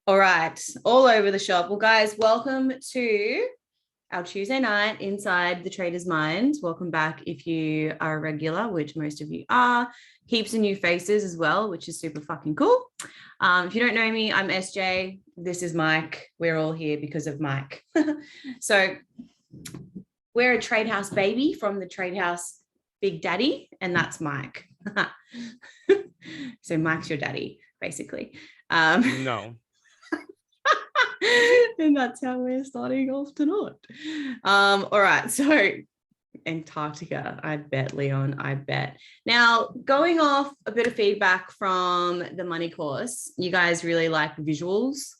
All right, all over the shop. Well, guys, welcome to our Tuesday night inside the Trader's Mind. Welcome back if you are a regular, which most of you are. Heaps of new faces as well, which is super fucking cool. If you don't know me, I'm SJ. This is Mike. We're all here because of Mike. So we're a trade house baby from the trade house Big Daddy, and that's Mike. So Mike's your daddy, basically. No. And that's how we're starting off tonight. All right, so Antarctica, I bet, Leon, I bet. Now, going off a bit of feedback from the money course, you guys really like visuals.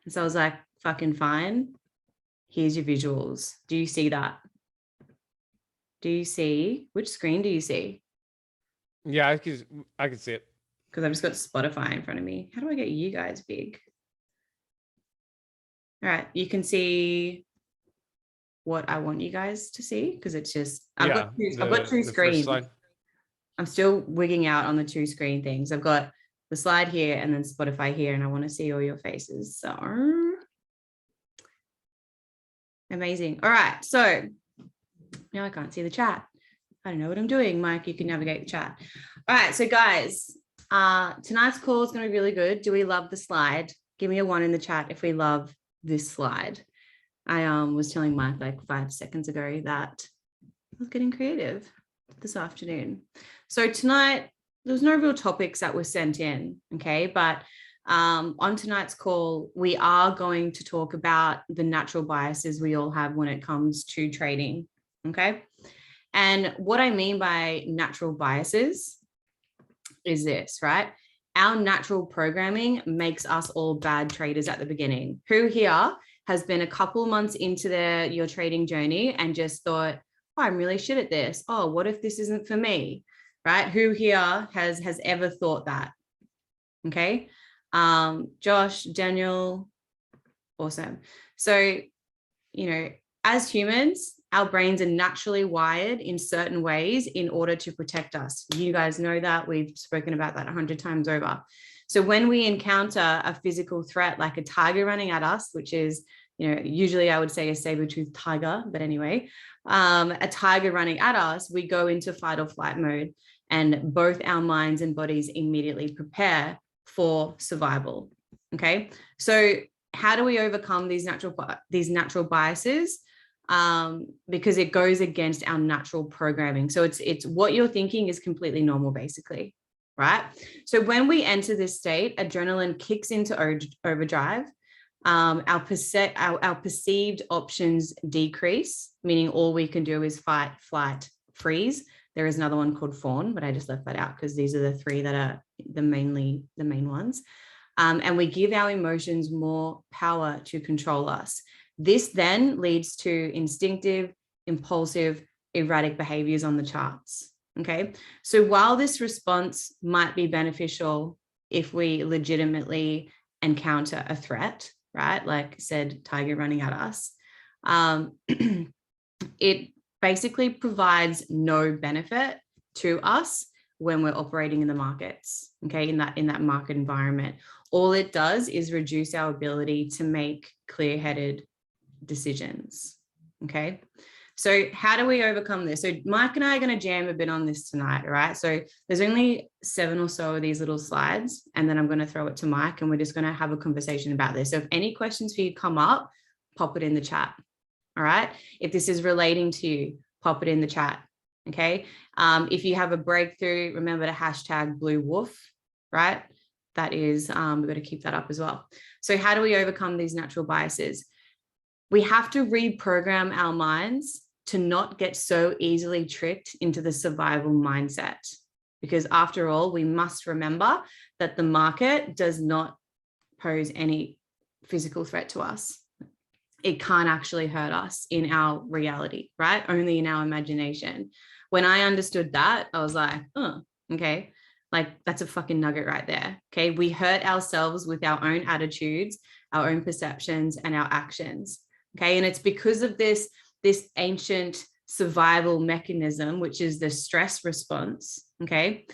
And so I was like, fucking fine. Here's your visuals. Do you see that? Do you see? Which screen do you see? Yeah, I can see it. Because I've just got Spotify in front of me. How do I get you guys big? All right, you can see what I want you guys to see because it's just I've got two screens. I'm still wigging out on the two screen things. I've got the slide here and then Spotify here, and I want to see all your faces. So amazing. All right, so now I can't see the chat. I don't know what I'm doing. Mike, you can navigate the chat. All right, so guys, tonight's call is going to be really good. Do we love the slide? Give me a 1 in the chat if we love this slide. I was telling Mike like 5 seconds ago that I was getting creative this afternoon. So tonight, there's no real topics that were sent in, okay? But on tonight's call, we are going to talk about the natural biases we all have when it comes to trading, okay? And what I mean by natural biases is this, right? Our natural programming makes us all bad traders at the beginning. Who here has been a couple months into your trading journey and just thought, oh, I'm really shit at this. Oh, what if this isn't for me, right? Who here has ever thought that? Okay. Josh, Daniel, awesome. So, as humans, our brains are naturally wired in certain ways in order to protect us. You guys know that. We've spoken about that 100 times over. So when we encounter a physical threat like a tiger running at us, which is, usually I would say a saber-toothed tiger, but anyway, a tiger running at us, we go into fight or flight mode, and both our minds and bodies immediately prepare for survival. Okay, so how do we overcome these natural biases? Because it goes against our natural programming. So it's what you're thinking is completely normal, basically, right? So when we enter this state, adrenaline kicks into overdrive. Our perceived options decrease, meaning all we can do is fight, flight, freeze. There is another one called fawn, but I just left that out because these are the 3 that are the main ones. And we give our emotions more power to control us. This then leads to instinctive, impulsive, erratic behaviors on the charts. Okay. So while this response might be beneficial if we legitimately encounter a threat, right? Like said, tiger running at us, it basically provides no benefit to us when we're operating in the markets, okay, in that market environment. All it does is reduce our ability to make clear-headed decisions, okay? So how do we overcome this? So Mike and I are going to jam a bit on this tonight, right? So there's only 7 or so of these little slides, and then I'm going to throw it to Mike, and we're just going to have a conversation about this. So if any questions for you come up, pop it in the chat, all right? If this is relating to you, pop it in the chat, okay? If you have a breakthrough, remember to hashtag Blue Wolf, right? That is, we've got to keep that up as well. So how do we overcome these natural biases? We have to reprogram our minds to not get so easily tricked into the survival mindset. Because after all, we must remember that the market does not pose any physical threat to us. It can't actually hurt us in our reality, right? Only in our imagination. When I understood that, I was like, oh, okay. Like that's a fucking nugget right there. Okay. We hurt ourselves with our own attitudes, our own perceptions, and our actions. Okay. And it's because of this ancient survival mechanism, which is the stress response. Okay.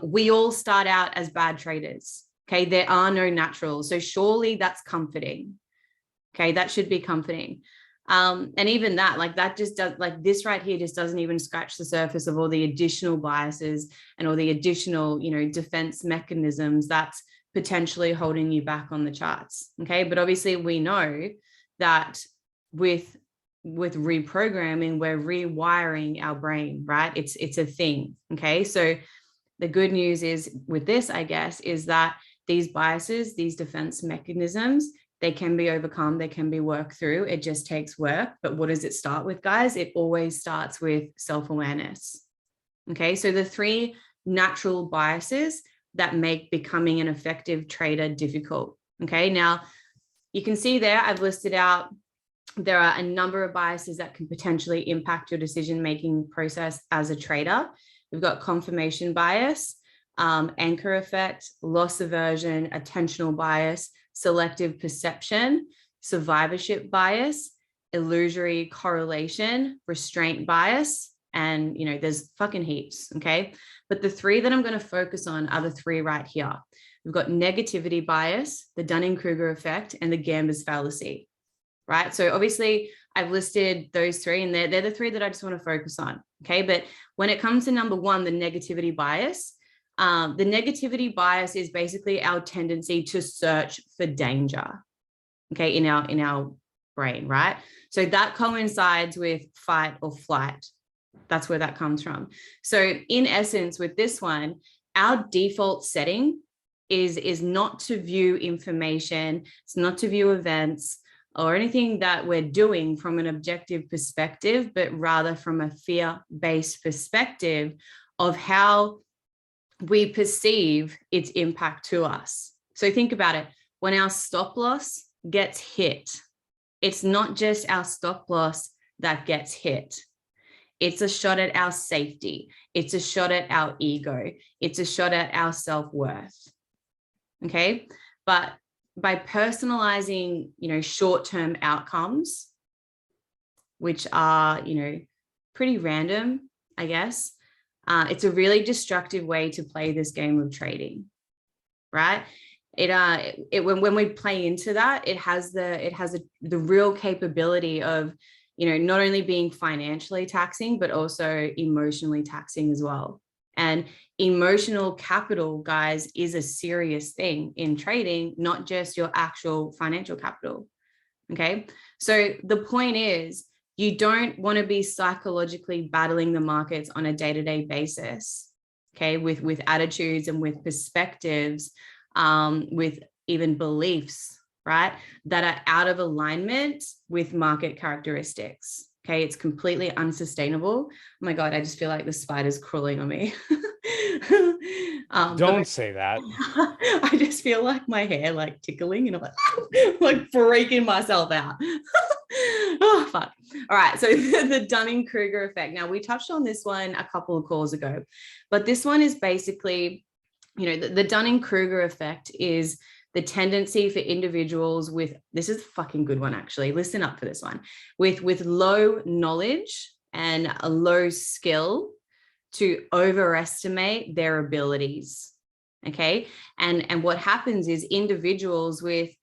We all start out as bad traders. Okay, there are no naturals. So surely that's comforting. Okay, that should be comforting. And even that, like that just does, like this right here just doesn't even scratch the surface of all the additional biases and all the additional, you know, defense mechanisms that's potentially holding you back on the charts. Okay, but obviously we know that with reprogramming, we're rewiring our brain, right? It's a thing. Okay, so the good news is with this, I guess, is that these biases, these defense mechanisms, they can be overcome, they can be worked through. It just takes work. But what does it start with, guys? It always starts with self-awareness. Okay, so the 3 natural biases that make becoming an effective trader difficult. Okay, now you can see there, I've listed out, there are a number of biases that can potentially impact your decision-making process as a trader. We've got confirmation bias, anchor effect, loss aversion, attentional bias, selective perception, survivorship bias, illusory correlation, restraint bias, and, you know, there's fucking heaps, okay? But the 3 that I'm going to focus on are the 3 right here. We've got negativity bias, the Dunning-Kruger effect, and the Gamber's fallacy, right? So obviously I've listed those 3 and they're the 3 that I just want to focus on, okay? But when it comes to number 1, the negativity bias, the negativity bias is basically our tendency to search for danger, okay, in our brain, right? So that coincides with fight or flight. That's where that comes from. So in essence, with this one, our default setting is not to view information, it's not to view events or anything that we're doing from an objective perspective, but rather from a fear-based perspective of how we perceive its impact to us. So think about it. When our stop loss gets hit, it's not just our stop loss that gets hit. It's a shot at our safety. It's a shot at our ego. It's a shot at our self-worth. Okay. But by personalizing, you know, short-term outcomes, which are, you know, pretty random, I guess, it's a really destructive way to play this game of trading, right? When we play into that, it has the real capability of, you know, not only being financially taxing, but also emotionally taxing as well. And emotional capital, guys, is a serious thing in trading, not just your actual financial capital. Okay. So the point is, you don't want to be psychologically battling the markets on a day-to-day basis. Okay. With attitudes and with perspectives, with even beliefs, right, that are out of alignment with market characteristics. Okay, it's completely unsustainable. Oh my God, I just feel like the spider's crawling on me. Don't say that. I just feel like my hair like tickling and I'm like freaking myself out. Oh, fuck. All right, so the Dunning-Kruger effect. Now, we touched on this one a couple of calls ago, but this one is basically, you know, the Dunning-Kruger effect is the tendency for individuals with, this is a fucking good one, actually. Listen up for this one. With low knowledge and a low skill to overestimate their abilities. Okay. And what happens is individuals with,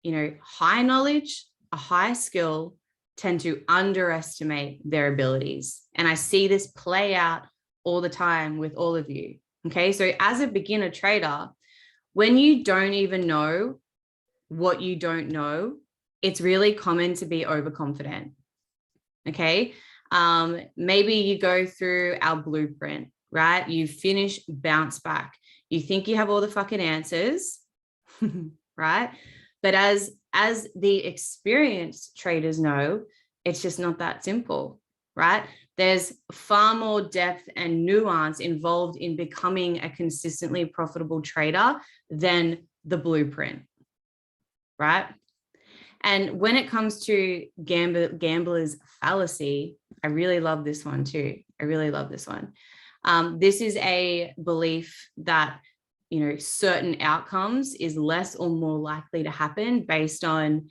you know, high knowledge, a high skill tend to underestimate their abilities. And I see this play out all the time with all of you. Okay. So as a beginner trader, when you don't even know what you don't know, it's really common to be overconfident. Okay. Maybe you go through our blueprint, right? You finish bounce back. You think you have all the fucking answers, right? But as the experienced traders know, it's just not that simple, right? There's far more depth and nuance involved in becoming a consistently profitable trader than the blueprint, right? And when it comes to gambler's fallacy, I really love this one too. I really love this one. This is a belief that, you know, certain outcomes is less or more likely to happen based on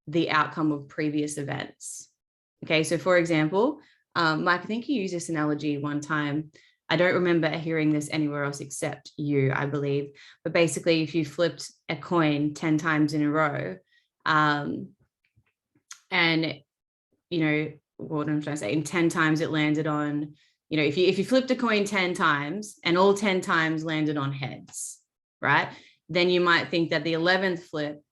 the outcome of previous events. Okay, so for example, Mike, I think you used this analogy one time. I don't remember hearing this anywhere else except you, I believe. But basically, if you flipped a coin 10 times in a row, and, you know, what am I trying to say? In 10 times it landed on, you know, if you flipped a coin 10 times and all 10 times landed on heads, right? Then you might think that the 11th flip,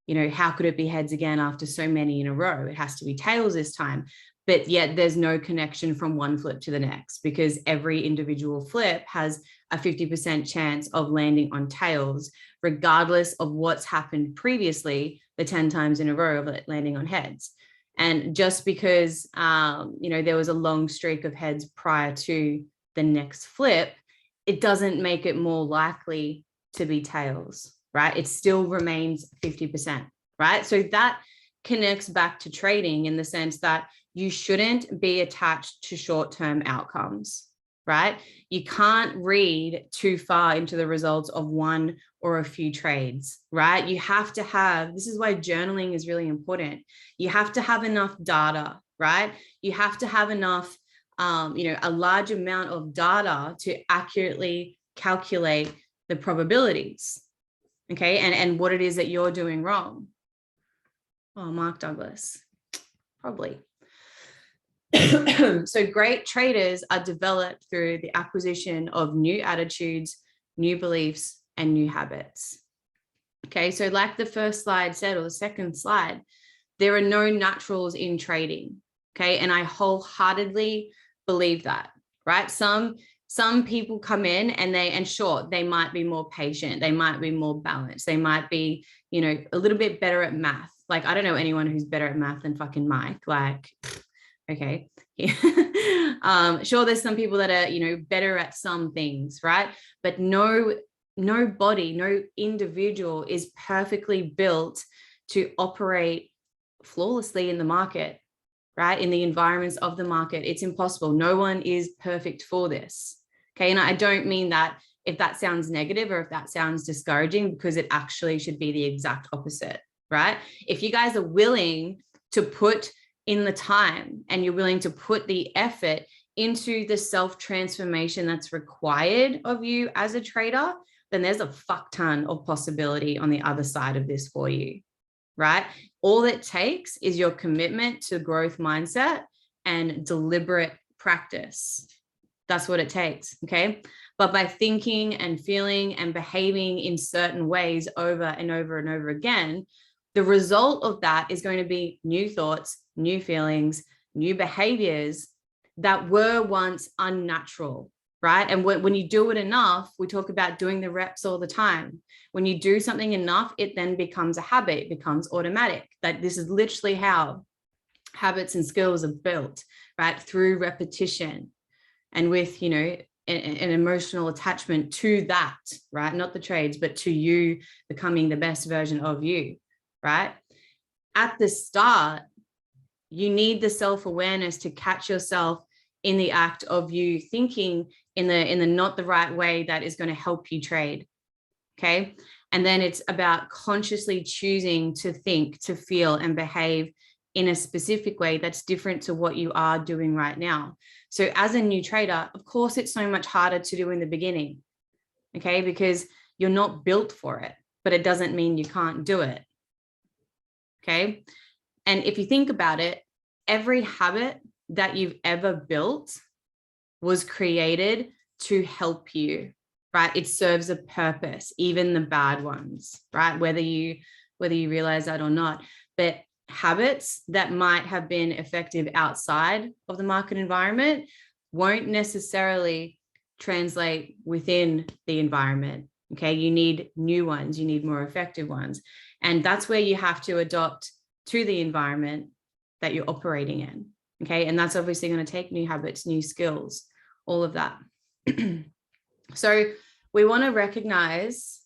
you know, how could it be heads again after so many in a row? It has to be tails this time. But yet there's no connection from one flip to the next, because every individual flip has a 50% chance of landing on tails, regardless of what's happened previously, the 10 times in a row of it landing on heads. And just because, you know, there was a long streak of heads prior to the next flip, it doesn't make it more likely to be tails, right? It still remains 50%, right? So that connects back to trading in the sense that you shouldn't be attached to short-term outcomes, right? You can't read too far into the results of one or a few trades, right? You have to have, this is why journaling is really important. You have to have enough data, right? You have to have enough, you know, a large amount of data to accurately calculate the probabilities, okay? And what it is that you're doing wrong. Oh, Mark Douglas, probably. So great traders are developed through the acquisition of new attitudes, new beliefs, and new habits. Okay, so like the first slide said, or the second slide, there are no naturals in trading. Okay, and I wholeheartedly believe that, right? Some people come in and sure, they might be more patient, they might be more balanced, they might be, you know, a little bit better at math. Like, I don't know anyone who's better at math than fucking Mike. Like, okay. Sure, there's some people that are, you know, better at some things, right? But no individual is perfectly built to operate flawlessly in the market, right? In the environments of the market. It's impossible. No one is perfect for this. Okay. And I don't mean that if that sounds negative or if that sounds discouraging, because it actually should be the exact opposite, right? If you guys are willing to put in the time and you're willing to put the effort into the self-transformation that's required of you as a trader, then there's a fuck ton of possibility on the other side of this for you, right? All it takes is your commitment to growth mindset and deliberate practice. That's what it takes, okay? But by thinking and feeling and behaving in certain ways over and over and over again, the result of that is going to be new thoughts, new feelings, new behaviors that were once unnatural, right? And when you do it enough, we talk about doing the reps all the time. When you do something enough, it then becomes a habit, it becomes automatic. That this is literally how habits and skills are built, right? Through repetition and with, you know, an emotional attachment to that, right? Not the trades, but to you becoming the best version of you, right? At the start, you need the self-awareness to catch yourself in the act of you thinking in the not the right way that is going to help you trade. Okay. And then it's about consciously choosing to think, to feel, and behave in a specific way that's different to what you are doing right now. So as a new trader, of course, it's so much harder to do in the beginning. Okay. Because you're not built for it, but it doesn't mean you can't do it. Okay. And if you think about it, every habit that you've ever built was created to help you, right? It serves a purpose, even the bad ones, right? Whether you realize that or not. But habits that might have been effective outside of the market environment won't necessarily translate within the environment. Okay. You need new ones, you need more effective ones. And that's where you have to adopt to the environment that you're operating in. Okay. And that's obviously going to take new habits, new skills, all of that. So we want to recognize,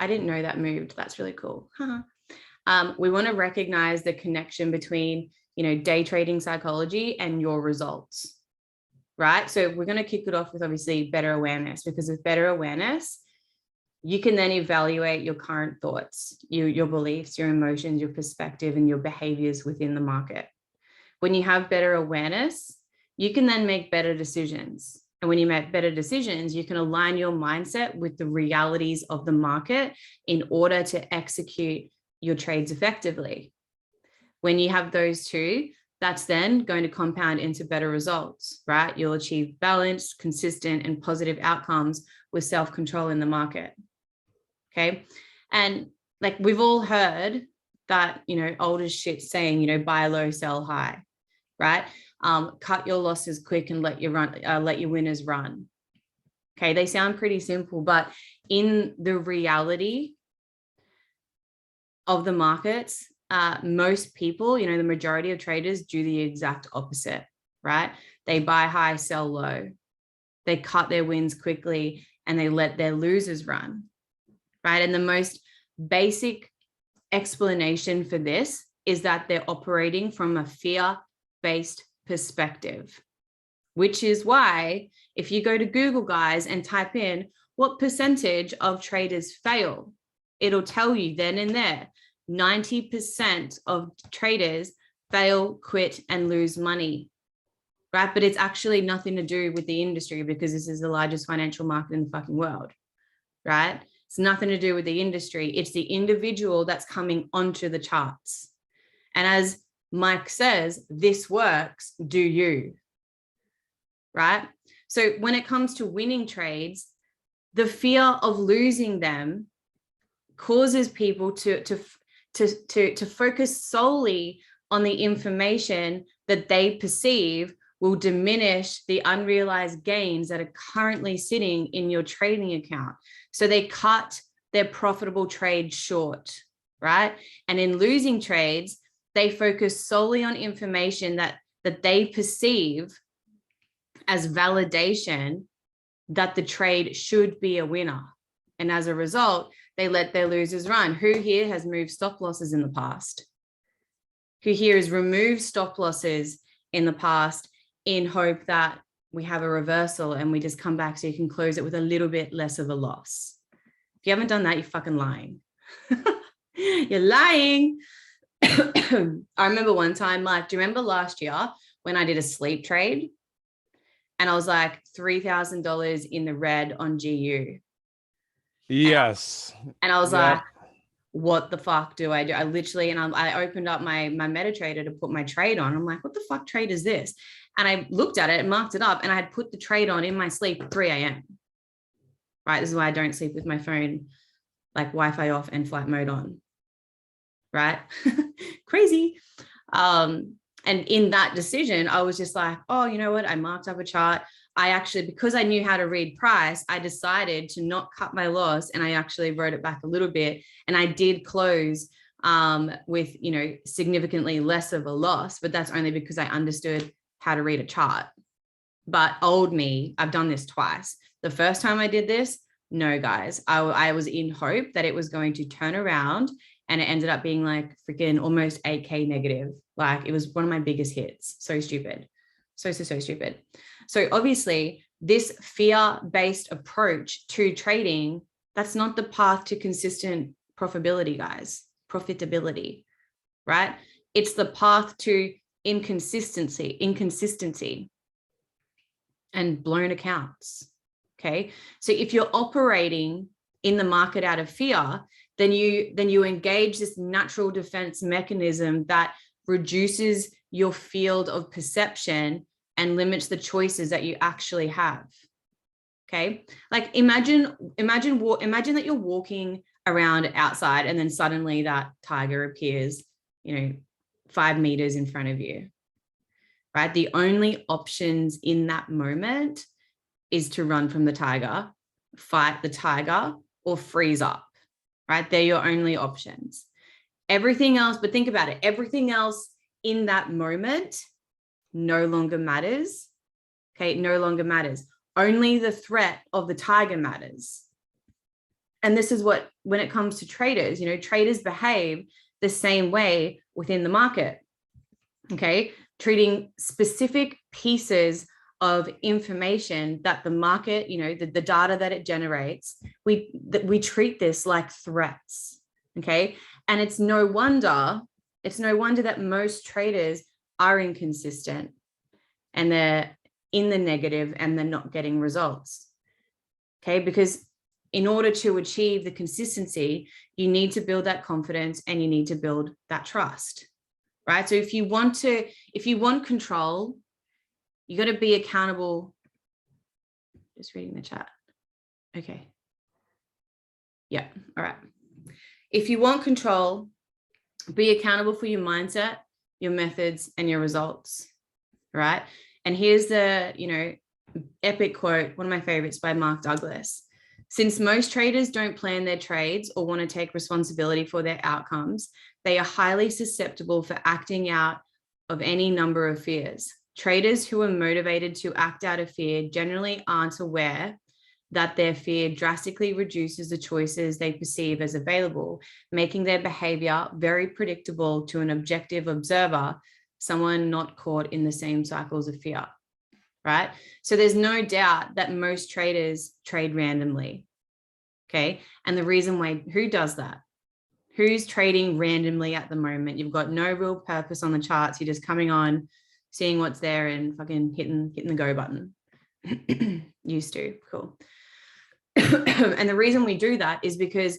I didn't know that moved. That's really cool. We want to recognize the connection between, you know, day trading psychology and your results, right? So we're going to kick it off with obviously better awareness, because with better awareness, you can then evaluate your current thoughts, your beliefs, your emotions, your perspective, and your behaviors within the market. When you have better awareness, you can then make better decisions. And when you make better decisions, you can align your mindset with the realities of the market in order to execute your trades effectively. When you have those two, that's then going to compound into better results, right? You'll achieve balanced, consistent, and positive outcomes with self-control in the market. Okay. And like we've all heard that, old as shit saying, buy low, sell high, right? Cut your losses quick and let your winners run. Okay. They sound pretty simple, but in the reality of the markets, most people, the majority of traders do the exact opposite, right? They buy high, sell low. They cut their wins quickly and they let their losers run, right? And the most basic explanation for this is that they're operating from a fear-based perspective, which is why if you go to Google, guys, and type in what percentage of traders fail, it'll tell you then and there, 90% of traders fail, quit, and lose money, right? But it's actually nothing to do with the industry because this is the largest financial market in the fucking world, right? It's nothing to do with the industry. It's the individual that's coming onto the charts. And as Mike says, this works, do you, right? So when it comes to winning trades, the fear of losing them causes people to focus solely on the information that they perceive will diminish the unrealized gains that are currently sitting in your trading account. So they cut their profitable trade short, right? And in losing trades, they focus solely on information that they perceive as validation that the trade should be a winner. And as a result, they let their losers run. Who here has moved stop losses in the past? Who here has removed stop losses in the past in hope that we have a reversal and we just come back so you can close it with a little bit less of a loss? If you haven't done that, you're fucking lying. You're lying. I remember one time, Mike, do you remember last year when I did a sleep trade and I was like $3,000 in the red on GU? Yes. And I was like, what the fuck do I do? I literally, and I opened up my MetaTrader to put my trade on. I'm like, what the fuck trade is this? And I looked at it and marked it up and I had put the trade on in my sleep at 3 a.m. Right. This is why I don't sleep with my phone, like Wi-Fi off and flight mode on. Right. Crazy. And in that decision, I was just like, oh, you know what? I marked up a chart. I actually, because I knew how to read price, I decided to not cut my loss. And I actually wrote it back a little bit. And I did close with, significantly less of a loss, but that's only because I understood how to read a chart. But old me, I've done this twice. The first time I did this, no, guys, I was in hope that it was going to turn around and it ended up being like freaking almost 8K negative. Like it was one of my biggest hits. So stupid. So stupid. So obviously this fear-based approach to trading, that's not the path to consistent profitability, guys. Profitability, right? It's the path to inconsistency and blown accounts. Okay. So if you're operating in the market out of fear, then you engage this natural defense mechanism that reduces your field of perception and limits the choices that you actually have. Okay. Like imagine that you're walking around outside and then suddenly that tiger appears, 5 meters in front of you, right? The only options in that moment is to run from the tiger, fight the tiger, or freeze up, right? They're your only options. Everything else, but think about it, everything else in that moment no longer matters. Okay, no longer matters. Only the threat of the tiger matters. And this is what, when it comes to traders, traders behave the same way within the market. Okay, treating specific pieces of information that the market, the data that it generates, we treat this like threats. Okay, and it's no wonder that most traders are inconsistent and they're in the negative and they're not getting results. Okay, because in order to achieve the consistency, you need to build that confidence and you need to build that trust, right? So if you want control, you got to be accountable. Just reading the chat. Okay. Yeah. All right. If you want control, be accountable for your mindset, your methods, and your results, right? And here's the, epic quote, one of my favorites by Mark Douglas. Since most traders don't plan their trades or want to take responsibility for their outcomes, they are highly susceptible for acting out of any number of fears. Traders who are motivated to act out of fear generally aren't aware that their fear drastically reduces the choices they perceive as available, making their behavior very predictable to an objective observer, someone not caught in the same cycles of fear, right? So there's no doubt that most traders trade randomly, okay? And the reason why, who does that? Who's trading randomly at the moment? You've got no real purpose on the charts. You're just coming on, seeing what's there and fucking hitting the go button. Used to, cool. And the reason we do that is because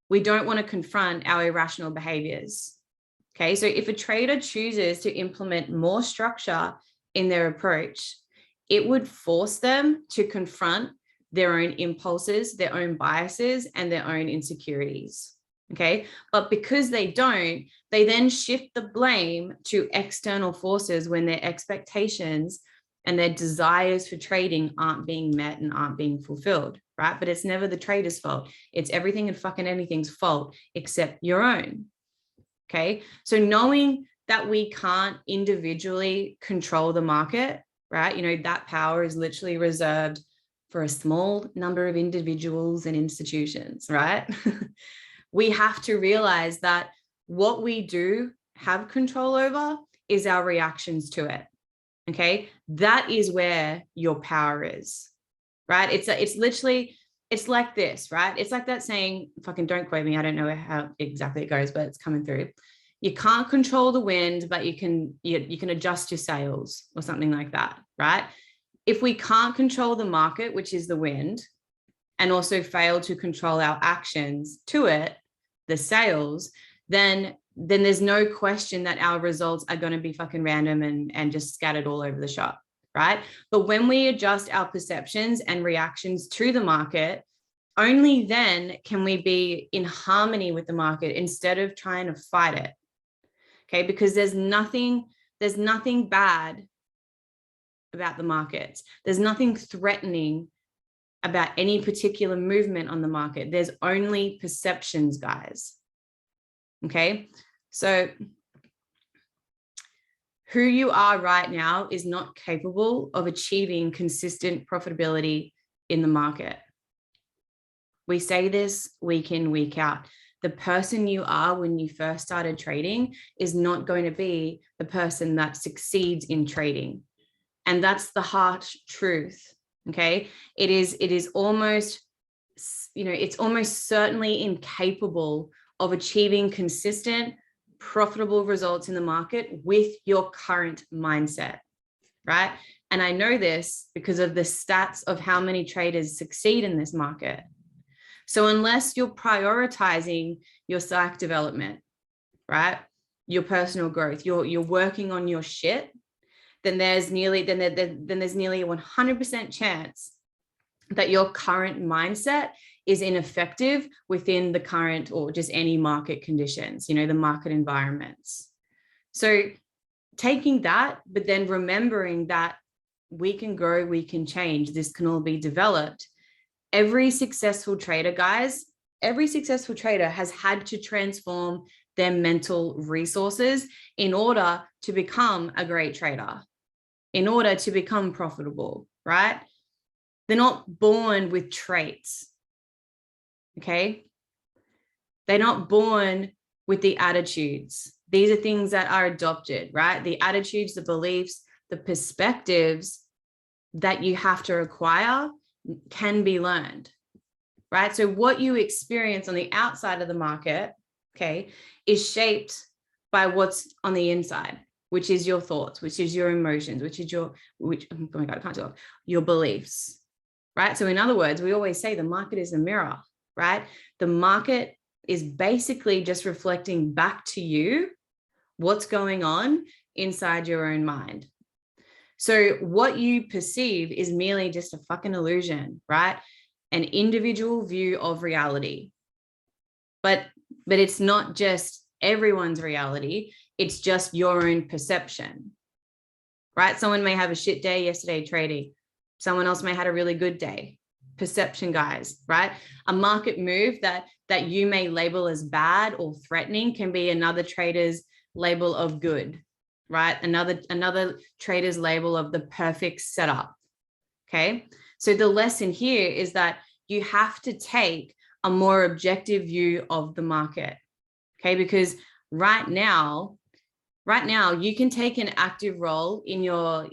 we don't want to confront our irrational behaviors. Okay, so if a trader chooses to implement more structure in their approach, it would force them to confront their own impulses, their own biases, and their own insecurities. Okay, but because they don't, they then shift the blame to external forces when their expectations and their desires for trading aren't being met and aren't being fulfilled, right? But it's never the trader's fault. It's everything and fucking anything's fault except your own. Okay, so knowing that we can't individually control the market, right? That power is literally reserved for a small number of individuals and institutions, right? We have to realize that what we do have control over is our reactions to it. Okay, that is where your power is, right? It's literally, it's like this, right? It's like that saying, fucking don't quote me, I don't know how exactly it goes, but it's coming through. You can't control the wind, but you can adjust your sails or something like that, right? If we can't control the market, which is the wind, and also fail to control our actions to it, the sails, then there's no question that our results are going to be fucking random and just scattered all over the shop, right? But when we adjust our perceptions and reactions to the market, only then can we be in harmony with the market instead of trying to fight it. Okay, because there's nothing bad about the markets. There's nothing threatening about any particular movement on the market. There's only perceptions, guys. Okay, so who you are right now is not capable of achieving consistent profitability in the market. We say this week in, week out. The person you are when you first started trading is not going to be the person that succeeds in trading. And that's the harsh truth. Okay, it is almost, it's almost certainly incapable of achieving consistent, profitable results in the market with your current mindset, right? And I know this because of the stats of how many traders succeed in this market. So unless you're prioritizing your psych development, right, your personal growth, you're working on your shit, then there's nearly a 100% chance that your current mindset is ineffective within the current or just any market conditions, the market environments. So taking that, but then remembering that we can grow, we can change, this can all be developed. Every successful trader, guys, every successful trader has had to transform their mental resources in order to become a great trader, in order to become profitable, right? They're not born with traits, okay? They're not born with the attitudes. These are things that are adopted, right? The attitudes, the beliefs, the perspectives that you have to acquire can be learned, right? So what you experience on the outside of the market, okay, is shaped by what's on the inside. which is your thoughts, which is your emotions, which is oh my God, I can't talk, your beliefs, right? So in other words, we always say the market is a mirror, right? The market is basically just reflecting back to you what's going on inside your own mind. So what you perceive is merely just a fucking illusion, right? An individual view of reality. But it's not just everyone's reality. It's just your own perception, right? Someone may have a shit day yesterday trading. Someone else may have a really good day. Perception, guys, right? A market move that you may label as bad or threatening can be another trader's label of good, right? Another trader's label of the perfect setup. Okay. So the lesson here is that you have to take a more objective view of the market. Okay. Because right now you can take an active role in your,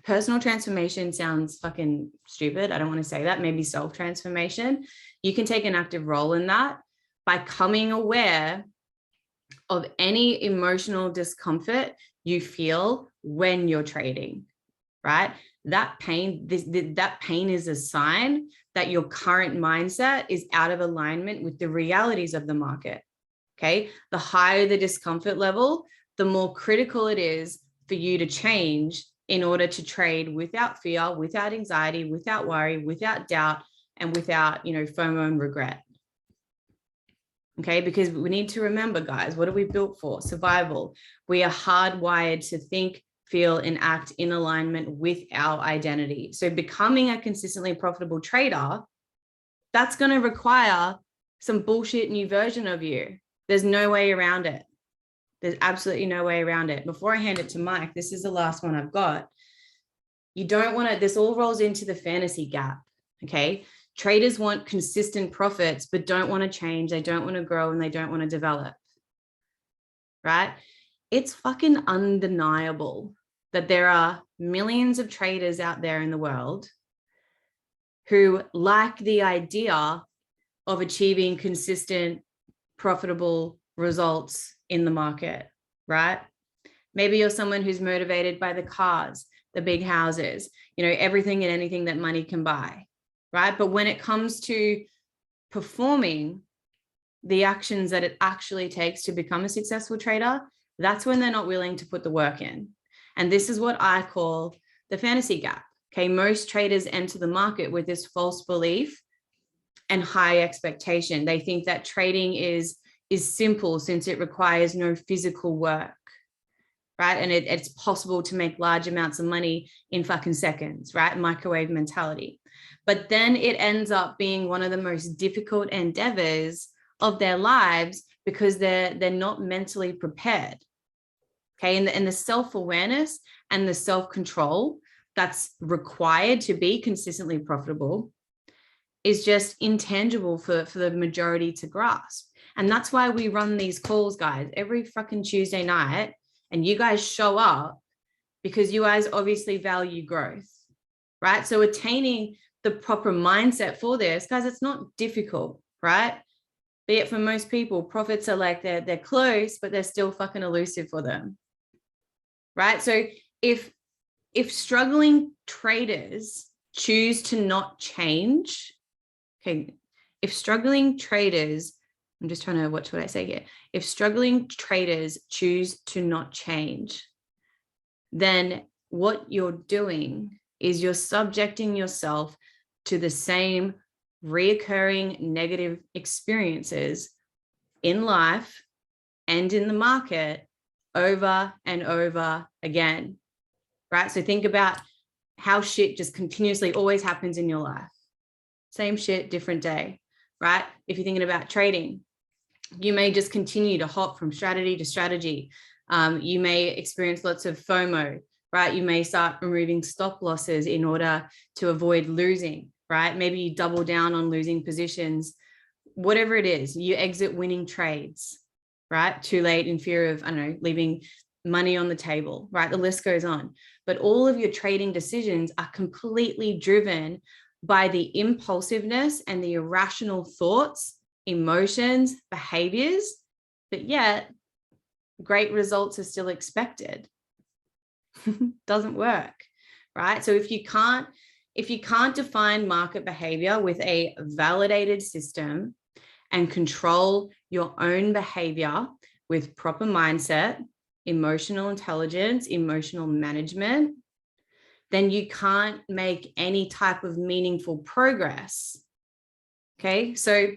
personal transformation sounds fucking stupid. I don't want to say that. Maybe self-transformation. You can take an active role in that by coming aware of any emotional discomfort you feel when you're trading, right? That pain is a sign that your current mindset is out of alignment with the realities of the market. Okay. The higher the discomfort level, the more critical it is for you to change in order to trade without fear, without anxiety, without worry, without doubt, and without, FOMO and regret. Okay, because we need to remember, guys, what are we built for? Survival. We are hardwired to think, feel, and act in alignment with our identity. So becoming a consistently profitable trader, that's going to require some bullshit new version of you. There's no way around it. There's absolutely no way around it. Before I hand it to Mike, this is the last one I've got. You don't want to, this all rolls into the fantasy gap. Okay. Traders want consistent profits, but don't want to change. They don't want to grow and they don't want to develop. Right? It's fucking undeniable that there are millions of traders out there in the world who like the idea of achieving consistent, profitable results in the market, right? Maybe you're someone who's motivated by the cars, the big houses, everything and anything that money can buy, right? But when it comes to performing the actions that it actually takes to become a successful trader, that's when they're not willing to put the work in. And this is what I call the fantasy gap. Okay, most traders enter the market with this false belief and high expectation. They think that trading is simple since it requires no physical work, right? And it's possible to make large amounts of money in fucking seconds, right? Microwave mentality. But then it ends up being one of the most difficult endeavors of their lives because they're not mentally prepared. Okay, and the self-awareness and the self-control that's required to be consistently profitable is just intangible for the majority to grasp. And that's why we run these calls, guys, every fucking Tuesday night. And you guys show up because you guys obviously value growth, right? So attaining the proper mindset for this, guys, it's not difficult, right? But yet for most people, profits are like they're close, but they're still fucking elusive for them, right? So if struggling traders choose to not change, okay, if struggling traders, I'm just trying to watch what I say here. If struggling traders choose to not change, then what you're doing is you're subjecting yourself to the same reoccurring negative experiences in life and in the market over and over again, right? So think about how shit just continuously always happens in your life. Same shit, different day, right? If you're thinking about trading, you may just continue to hop from strategy to strategy. You may experience lots of FOMO, right? You may start removing stop losses in order to avoid losing, right? Maybe you double down on losing positions, whatever it is. You exit winning trades, right? Too late in fear of, I don't know, leaving money on the table, right? The list goes on. But all of your trading decisions are completely driven by the impulsiveness and the irrational thoughts, emotions, behaviors, but yet great results are still expected. Doesn't work, right? So if you can't define market behavior with a validated system and control your own behavior with proper mindset, emotional intelligence, emotional management, then you can't make any type of meaningful progress. Okay, so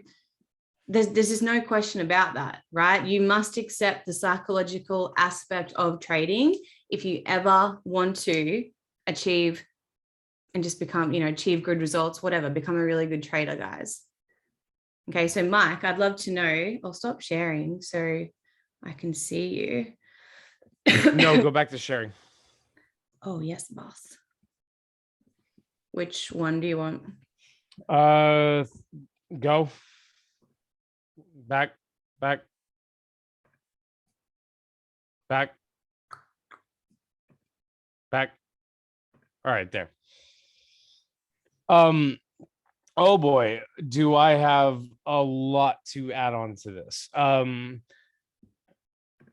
there's just no question about that, right? You must accept the psychological aspect of trading if you ever want to achieve and just become, achieve good results, whatever, become a really good trader, guys. Okay, so Mike, I'd love to know, I'll stop sharing so I can see you. No, go back to sharing. Oh, yes, boss. Which one do you want? Go. Back. All right, there. Oh boy, do I have a lot to add on to this. A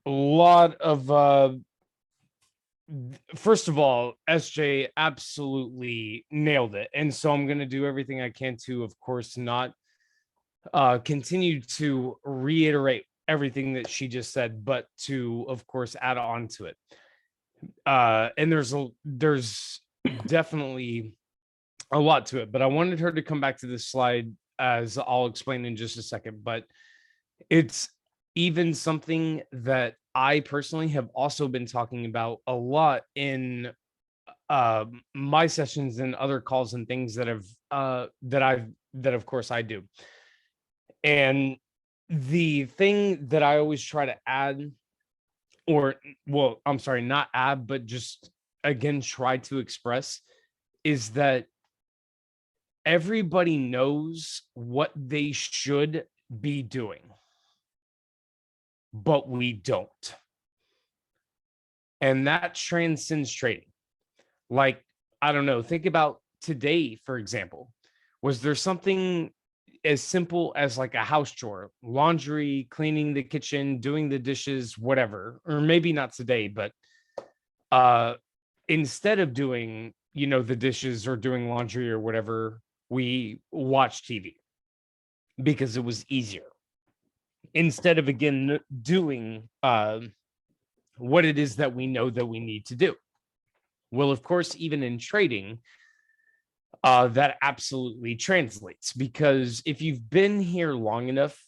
lot of first of all, SJ absolutely nailed it. And so I'm going to do everything I can to, of course, not continue to reiterate everything that she just said, but to, of course, add on to it. And there's definitely a lot to it, but I wanted her to come back to this slide, as I'll explain in just a second. But it's even something that I personally have also been talking about a lot in my sessions and other calls and things that of course I do. And the thing that I always try to add, or well, I'm sorry, not add, but just again try to express, is that everybody knows what they should be doing, but we don't. And that transcends trading. Like, I don't know, think about today, for example. Was there something as simple as like a house chore, laundry, cleaning the kitchen, doing the dishes, whatever, or maybe not today, but instead of doing, the dishes or doing laundry or whatever, we watch TV because it was easier. Instead of, again, doing what it is that we know that we need to do. Well, of course, even in trading, that absolutely translates, because if you've been here long enough,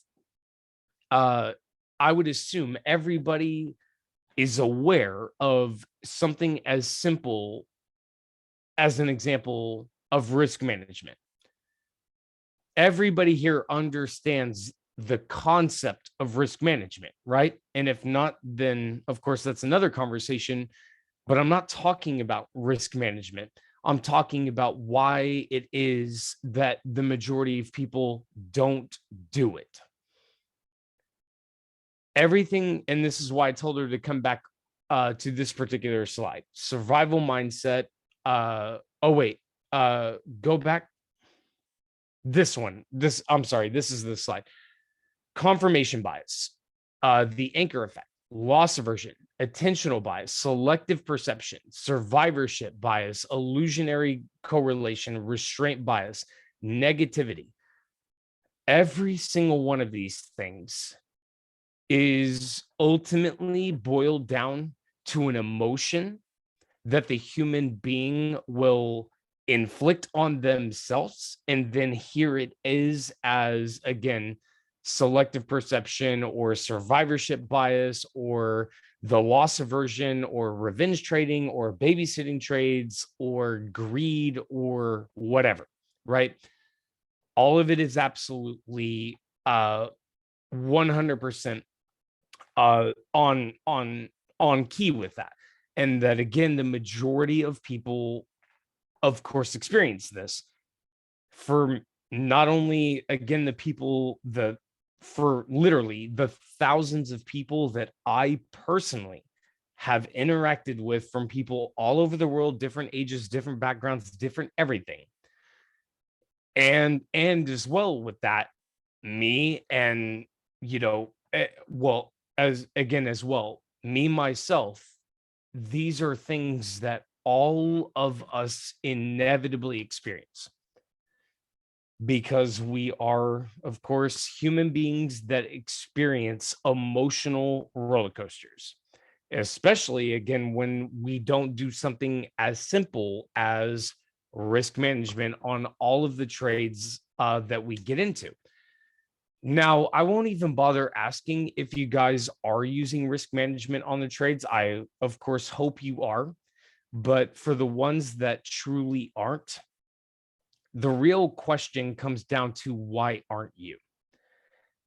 I would assume everybody is aware of something as simple as an example of risk management. Everybody here understands the concept of risk management, right? And if not, then of course that's another conversation, but I'm not talking about risk management. I'm talking about why it is that the majority of people don't do it. Everything, and this is why I told her to come back to this particular slide. Survival mindset. Go back. This one. I'm sorry, this is the slide. Confirmation bias, the anchor effect, loss aversion, attentional bias, selective perception, survivorship bias, illusionary correlation, restraint bias, negativity. Every single one of these things is ultimately boiled down to an emotion that the human being will inflict on themselves. And then here it is as, again, selective perception or survivorship bias or the loss aversion or revenge trading or babysitting trades or greed or whatever, right? All of it is absolutely 100% on key with that. And that, again, the majority of people, of course, experience this. For not only, again, for literally the thousands of people that I personally have interacted with, from people all over the world, different ages, different backgrounds, different everything. And as well with that, me and, as well, me, myself, these are things that all of us inevitably experience because we are, of course, human beings that experience emotional roller coasters, especially again when we don't do something as simple as risk management on all of the trades that we get into. Now, I won't even bother asking if you guys are using risk management on the trades. I, of course, hope you are. But for the ones that truly aren't, the real question comes down to why aren't you?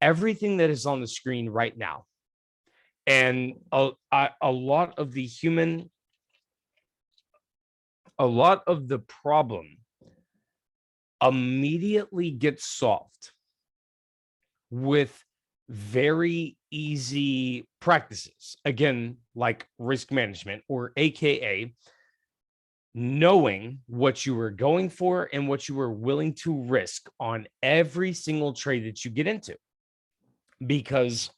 Everything that is on the screen right now, and a lot of the problem immediately gets solved with very easy practices. Again, like risk management, or AKA knowing what you were going for and what you were willing to risk on every single trade that you get into. Because,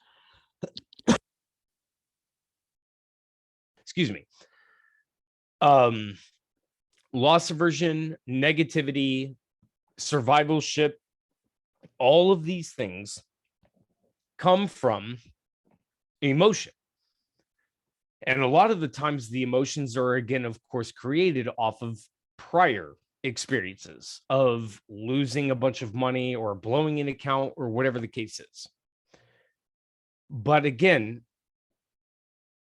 excuse me, loss aversion, negativity, survivalship, all of these things come from emotion. And a lot of the times the emotions are, again, of course, created off of prior experiences of losing a bunch of money or blowing an account or whatever the case is. But again,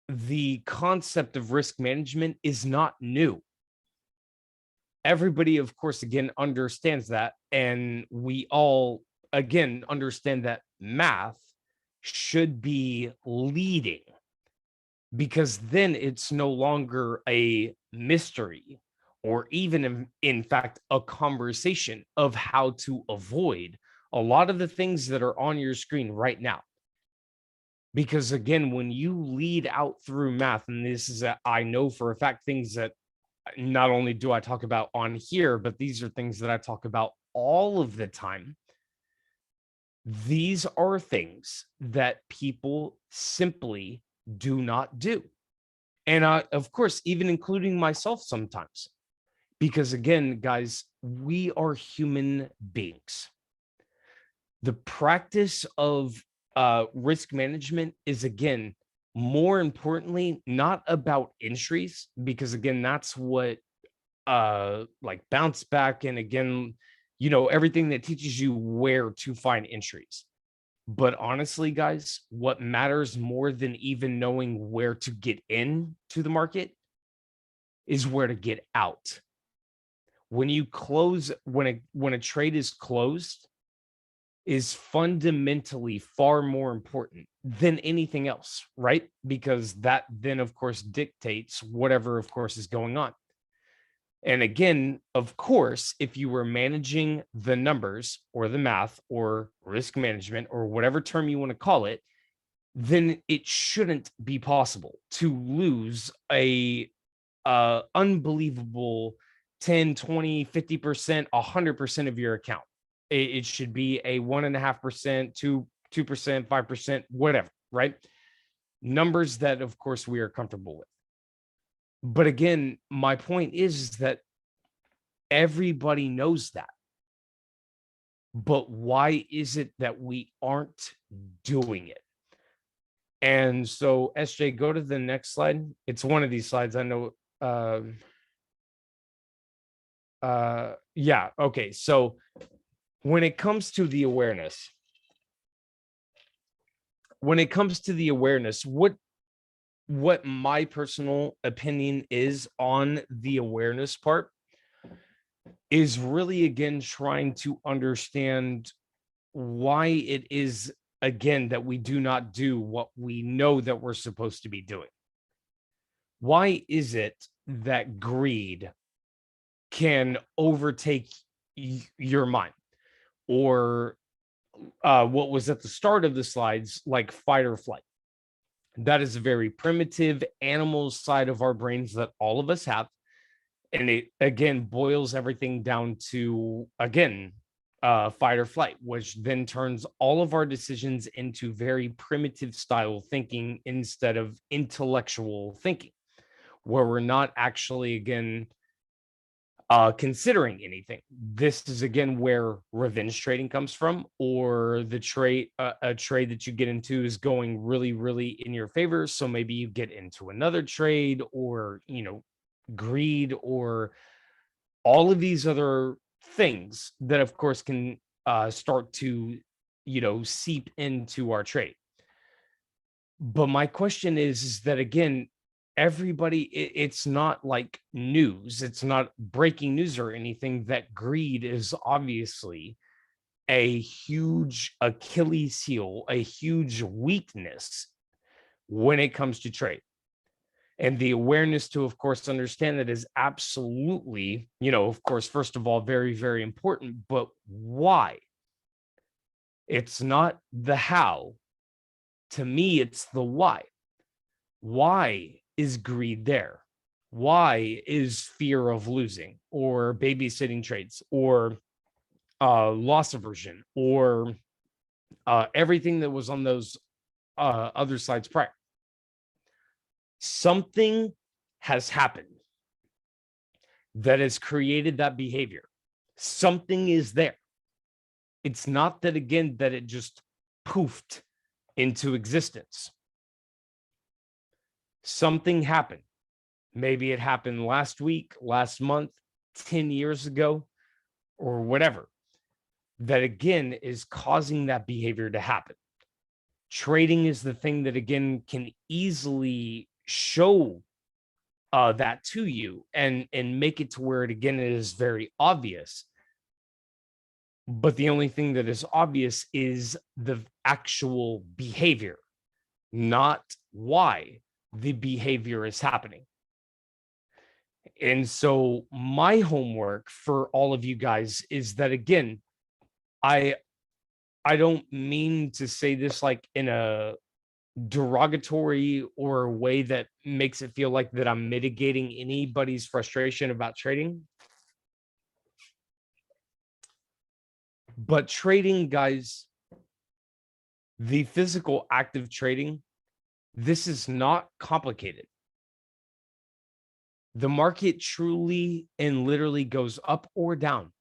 the concept of risk management is not new. Everybody, of course, again, understands that. And we all, again, understand that math should be leading, because then it's no longer a mystery or even in fact a conversation of how to avoid a lot of the things that are on your screen right now. Because again, when you lead out through math, and this is I know for a fact things that not only do I talk about on here, but these are things that I talk about all of the time. These are things that people simply do not do. And of course, even including myself sometimes, because again, guys, we are human beings. The practice of risk management is, again, more importantly, not about entries, because again, that's what like bounce back and again, everything that teaches you where to find entries. But honestly, guys, what matters more than even knowing where to get into the market is where to get out. When you close, when a trade is closed, is fundamentally far more important than anything else, right? Because that then, of course, dictates whatever, of course, is going on. And again, of course, if you were managing the numbers or the math or risk management or whatever term you want to call it, then it shouldn't be possible to lose a unbelievable 10, 20, 50%, 100% of your account. It should be a 1.5%, 2%, 5%, whatever, right? Numbers that, of course, we are comfortable with. But again, my point is that everybody knows that. But why is it that we aren't doing it? And so, SJ, go to the next slide. It's one of these slides. I know. Yeah. Okay. So when it comes to the awareness, what my personal opinion is on the awareness part is really, again, trying to understand why it is, again, that we do not do what we know that we're supposed to be doing. Why is it that greed can overtake your mind? Or what was at the start of the slides, like fight or flight. That is a very primitive animal side of our brains that all of us have. And it, again, boils everything down to, again, fight or flight, which then turns all of our decisions into very primitive style thinking instead of intellectual thinking, where we're not actually, again, considering anything. This is again where revenge trading comes from, or the trade, a trade that you get into is going really, really in your favor. So maybe you get into another trade, or, greed, or all of these other things that, of course, can start to, seep into our trade. But my question is that, again, everybody, it's not like news, it's not breaking news or anything, that greed is obviously a huge Achilles heel, a huge weakness when it comes to trade. And the awareness to, of course, understand that is absolutely, of course, first of all, very, very important. But why? It's not the how. To me, it's the why. Why is greed there? Why is fear of losing, or babysitting trades, or loss aversion, or everything that was on those other slides prior? Something has happened that has created that behavior. Something is there. It's not that, again, that it just poofed into existence. Something happened. Maybe it happened last week, last month, 10 years ago, or whatever, that again is causing that behavior to happen. Trading is the thing that, again, can easily show that to you and make it to where it, again, is very obvious. But the only thing that is obvious is the actual behavior, not why the behavior is happening. And so my homework for all of you guys is that, again, I don't mean to say this like in a derogatory or a way that makes it feel like that I'm mitigating anybody's frustration about trading. But trading, guys, the physical act of trading, this is not complicated. The market truly and literally goes up or down.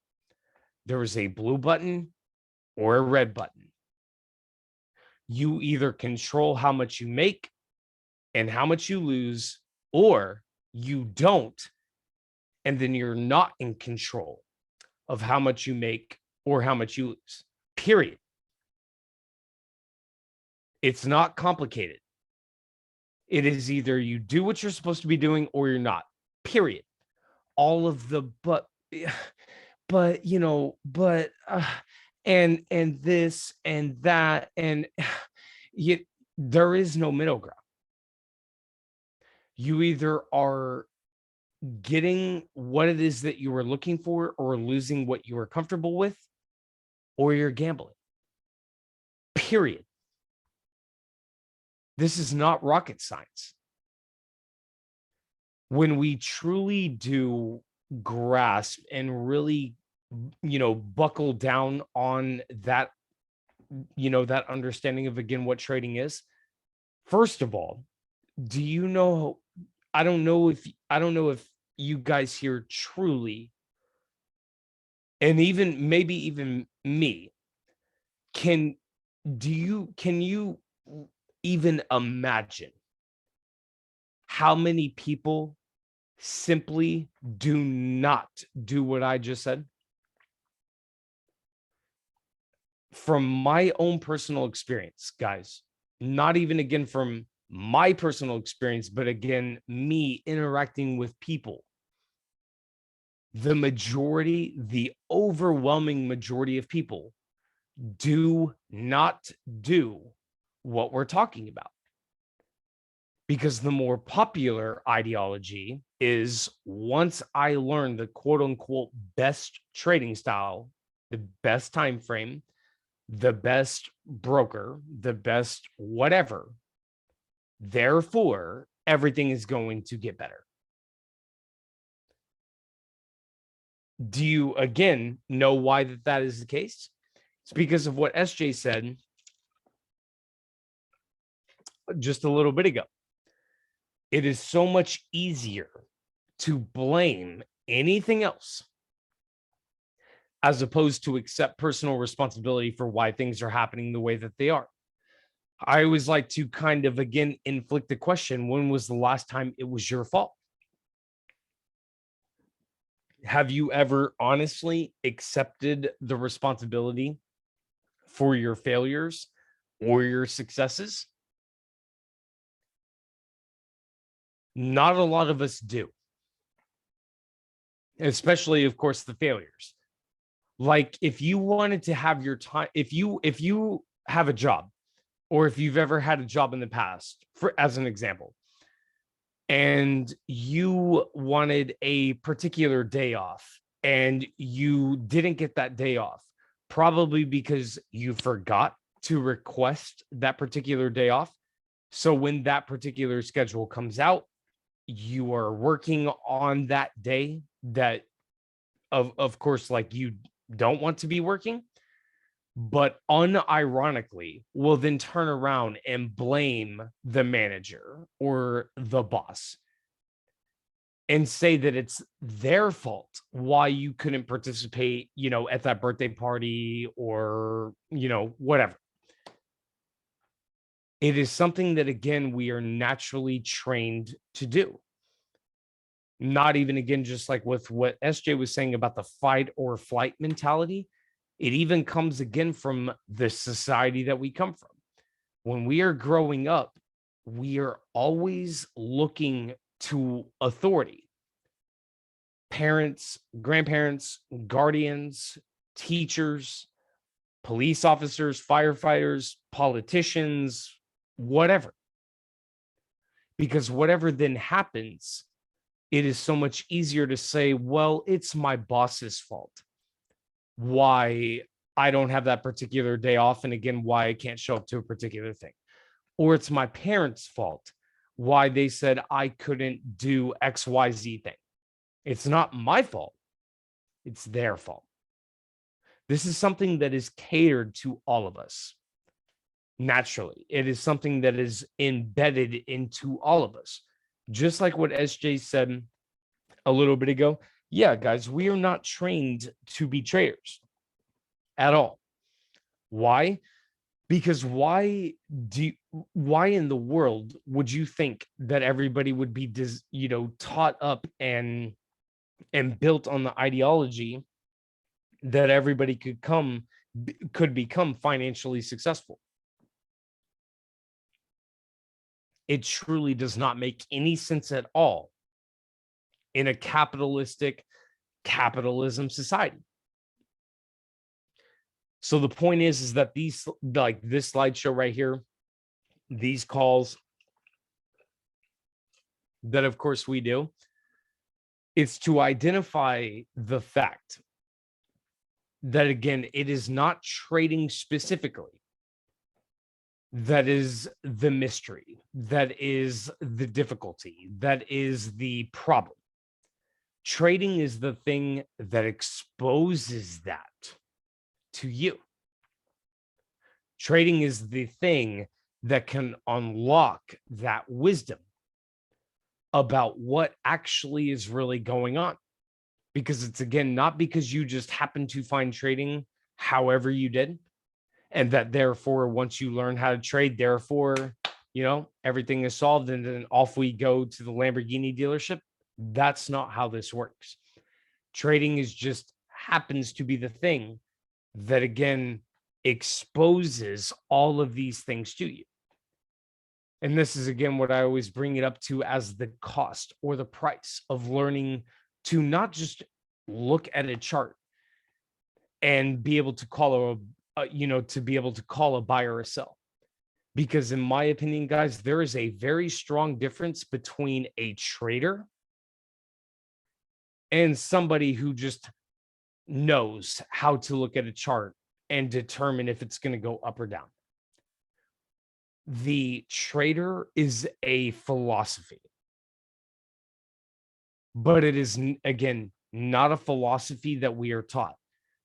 There is a blue button or a red button. You either control how much you make and how much you lose, or you don't, and then you're not in control of how much you make or how much you lose, period. It's not complicated. It is either you do what you're supposed to be doing or you're not, period. All of the but and this and that, and yet there is no middle ground. You either are getting what it is that you were looking for, or losing what you were comfortable with, or you're gambling, period. This is not rocket science. When we truly do grasp and really, buckle down on that, that understanding of, again, what trading is. First of all, do you know, I don't know if you guys here truly, and even maybe even me, can you even imagine how many people simply do not do what I just said? From my own personal experience, guys, not even, again, from my personal experience, but again, me interacting with people, the overwhelming majority of people do not do what we're talking about. Because the more popular ideology is, once I learn the quote unquote best trading style, the best time frame, the best broker, the best whatever, therefore everything is going to get better. Do you again know why that is the case? It's because of what SJ said just a little bit ago. It is so much easier to blame anything else as opposed to accept personal responsibility for why things are happening the way that they are. I always like to kind of, again, inflict the question, when was the last time it was your fault? Have you ever honestly accepted the responsibility for your failures or your successes? Not a lot of us do, especially, of course, the failures. Like, if you wanted to have your time, if you have a job, or if you've ever had a job in the past, for as an example, and you wanted a particular day off and you didn't get that day off, probably because you forgot to request that particular day off. So when that particular schedule comes out, you are working on that day that, of course, like, you don't want to be working, but unironically will then turn around and blame the manager or the boss and say that it's their fault why you couldn't participate, at that birthday party, or, whatever. It is something that, again, we are naturally trained to do. Not even, again, just like with what SJ was saying about the fight or flight mentality. It even comes, again, from the society that we come from. When we are growing up, we are always looking to authority. Parents, grandparents, guardians, teachers, police officers, firefighters, politicians, whatever. Because whatever then happens, it is so much easier to say, well, it's my boss's fault why I don't have that particular day off, and again, why I can't show up to a particular thing. Or it's my parents' fault why they said I couldn't do XYZ thing. It's not my fault. It's their fault. This is something that is catered to all of us naturally. It is something that is embedded into all of us. Just like what SJ said a little bit ago. Yeah, guys, we are not trained to be traders at all. Why? Because why in the world would you think that everybody would be taught up and built on the ideology that everybody could become financially successful? It truly does not make any sense at all in a capitalism society. So the point is that these, like this slideshow right here, these calls that, of course, we do, it's to identify the fact that, again, it is not trading specifically that is the mystery, that is the difficulty, that is the problem. Trading is the thing that exposes that to you. Trading is the thing that can unlock that wisdom about what actually is really going on. Because it's, again, not because you just happen to find trading however you did, and that therefore, once you learn how to trade, therefore, everything is solved and then off we go to the Lamborghini dealership. That's not how this works. Trading is just happens to be the thing that, again, exposes all of these things to you. And this is, again, what I always bring it up to as the cost or the price of learning to not just look at a chart and be able to call a buy or a sell. Because in my opinion, guys, there is a very strong difference between a trader and somebody who just knows how to look at a chart and determine if it's going to go up or down. The trader is a philosophy, but it is, again, not a philosophy that we are taught.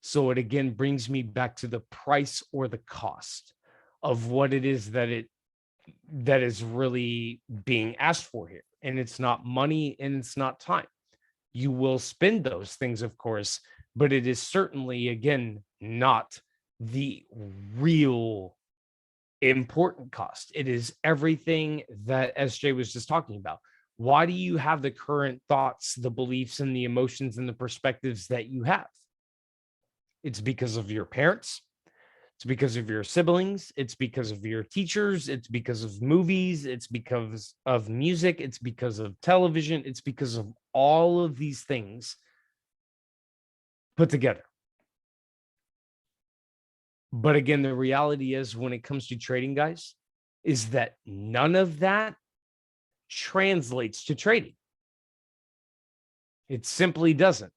So it again brings me back to the price or the cost of what it is that is really being asked for here. And it's not money and it's not time. You will spend those things, of course, but it is certainly, again, not the real important cost. It is everything that SJ was just talking about. Why do you have the current thoughts, the beliefs, and the emotions and the perspectives that you have? It's because of your parents. It's because of your siblings. It's because of your teachers. It's because of movies. It's because of music. It's because of television. It's because of all of these things put together. But again, the reality is when it comes to trading, guys, is that none of that translates to trading. It simply doesn't.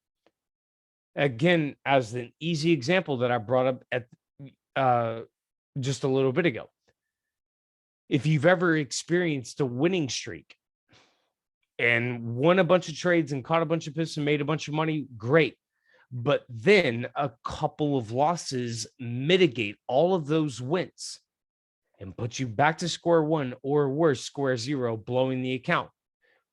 Again, as an easy example that I brought up at just a little bit ago, if you've ever experienced a winning streak and won a bunch of trades and caught a bunch of pips and made a bunch of money, great. But then a couple of losses mitigate all of those wins and put you back to square one or worse, square zero, blowing the account.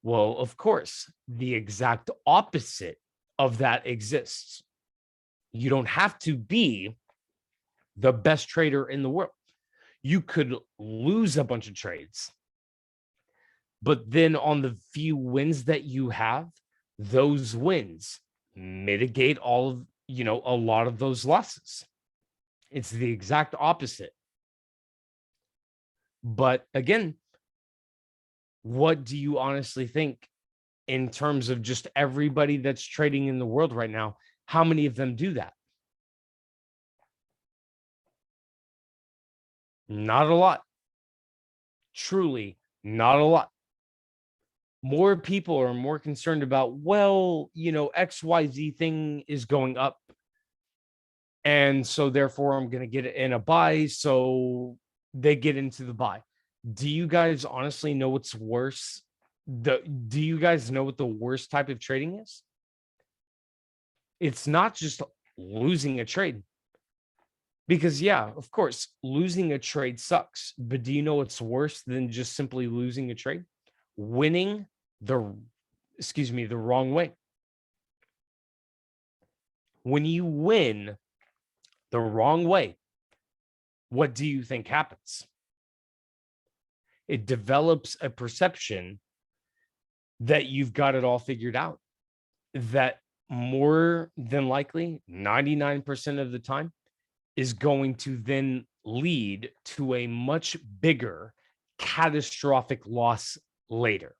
Well, of course, the exact opposite of that exists. You don't have to be the best trader in the world. You could lose a bunch of trades, but then on the few wins that you have, those wins mitigate all of, a lot of those losses. It's the exact opposite. But again, what do you honestly think in terms of just everybody that's trading in the world right now? How many of them do that? Not a lot. Truly, not a lot. More people are more concerned about, well, XYZ thing is going up. And so therefore I'm going to get it in a buy. So they get into the buy. Do you guys honestly know what's worse? Do you guys know what the worst type of trading is? It's not just losing a trade. Because yeah, of course, losing a trade sucks. But do you know what's worse than just simply losing a trade? Winning the wrong way. When you win the wrong way, what do you think happens? It develops a perception that you've got it all figured out, that more than likely 99% of the time is going to then lead to a much bigger catastrophic loss later,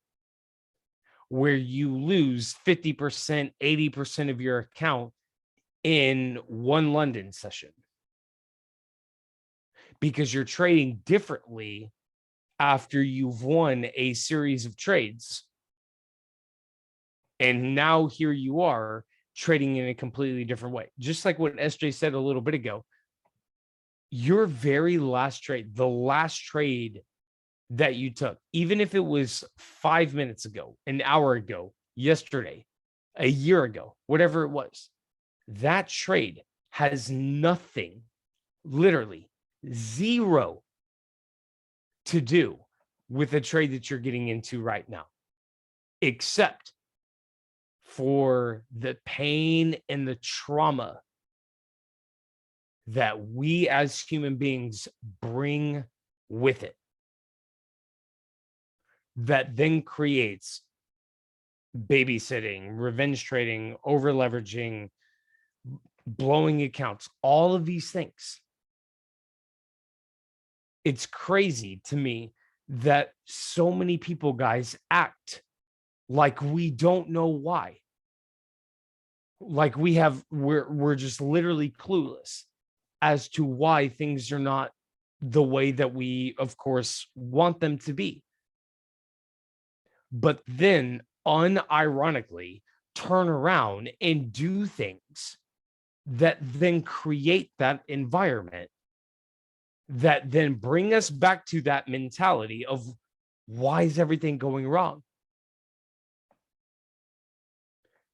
where you lose 50%, 80% of your account in one London session because you're trading differently after you've won a series of trades. And now here you are trading in a completely different way. Just like what SJ said a little bit ago, your very last trade, the last trade that you took, even if it was 5 minutes ago, an hour ago, yesterday, a year ago, whatever it was, that trade has nothing, literally zero, to do with the trade that you're getting into right now, except for the pain and the trauma that we as human beings bring with it, that then creates babysitting, revenge trading, over leveraging, blowing accounts, all of these things. It's crazy to me that so many people, guys, act like we don't know why. Like we're just literally clueless as to why things are not the way that we, of course, want them to be. But then unironically turn around and do things that then create that environment that then bring us back to that mentality of why is everything going wrong?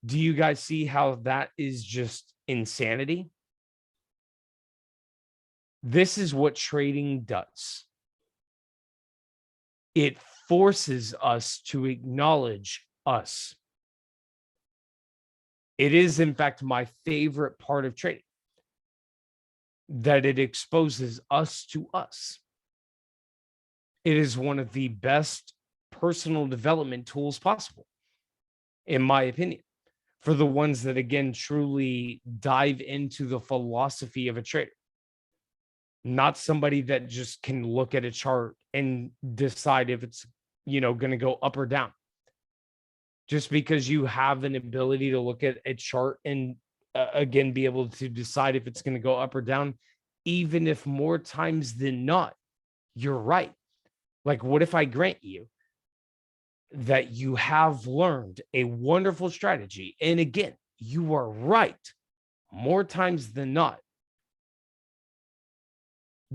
Do you guys see how that is just insanity? This is what trading does. It forces us to acknowledge us. It is, in fact, my favorite part of trading, that it exposes us to us. It is one of the best personal development tools possible, in my opinion, for the ones that, again, truly dive into the philosophy of a trader. Not somebody that just can look at a chart and decide if it's, going to go up or down. Just because you have an ability to look at a chart and again, be able to decide if it's going to go up or down, even if more times than not, you're right. Like, what if I grant you that you have learned a wonderful strategy? And again, you are right more times than not.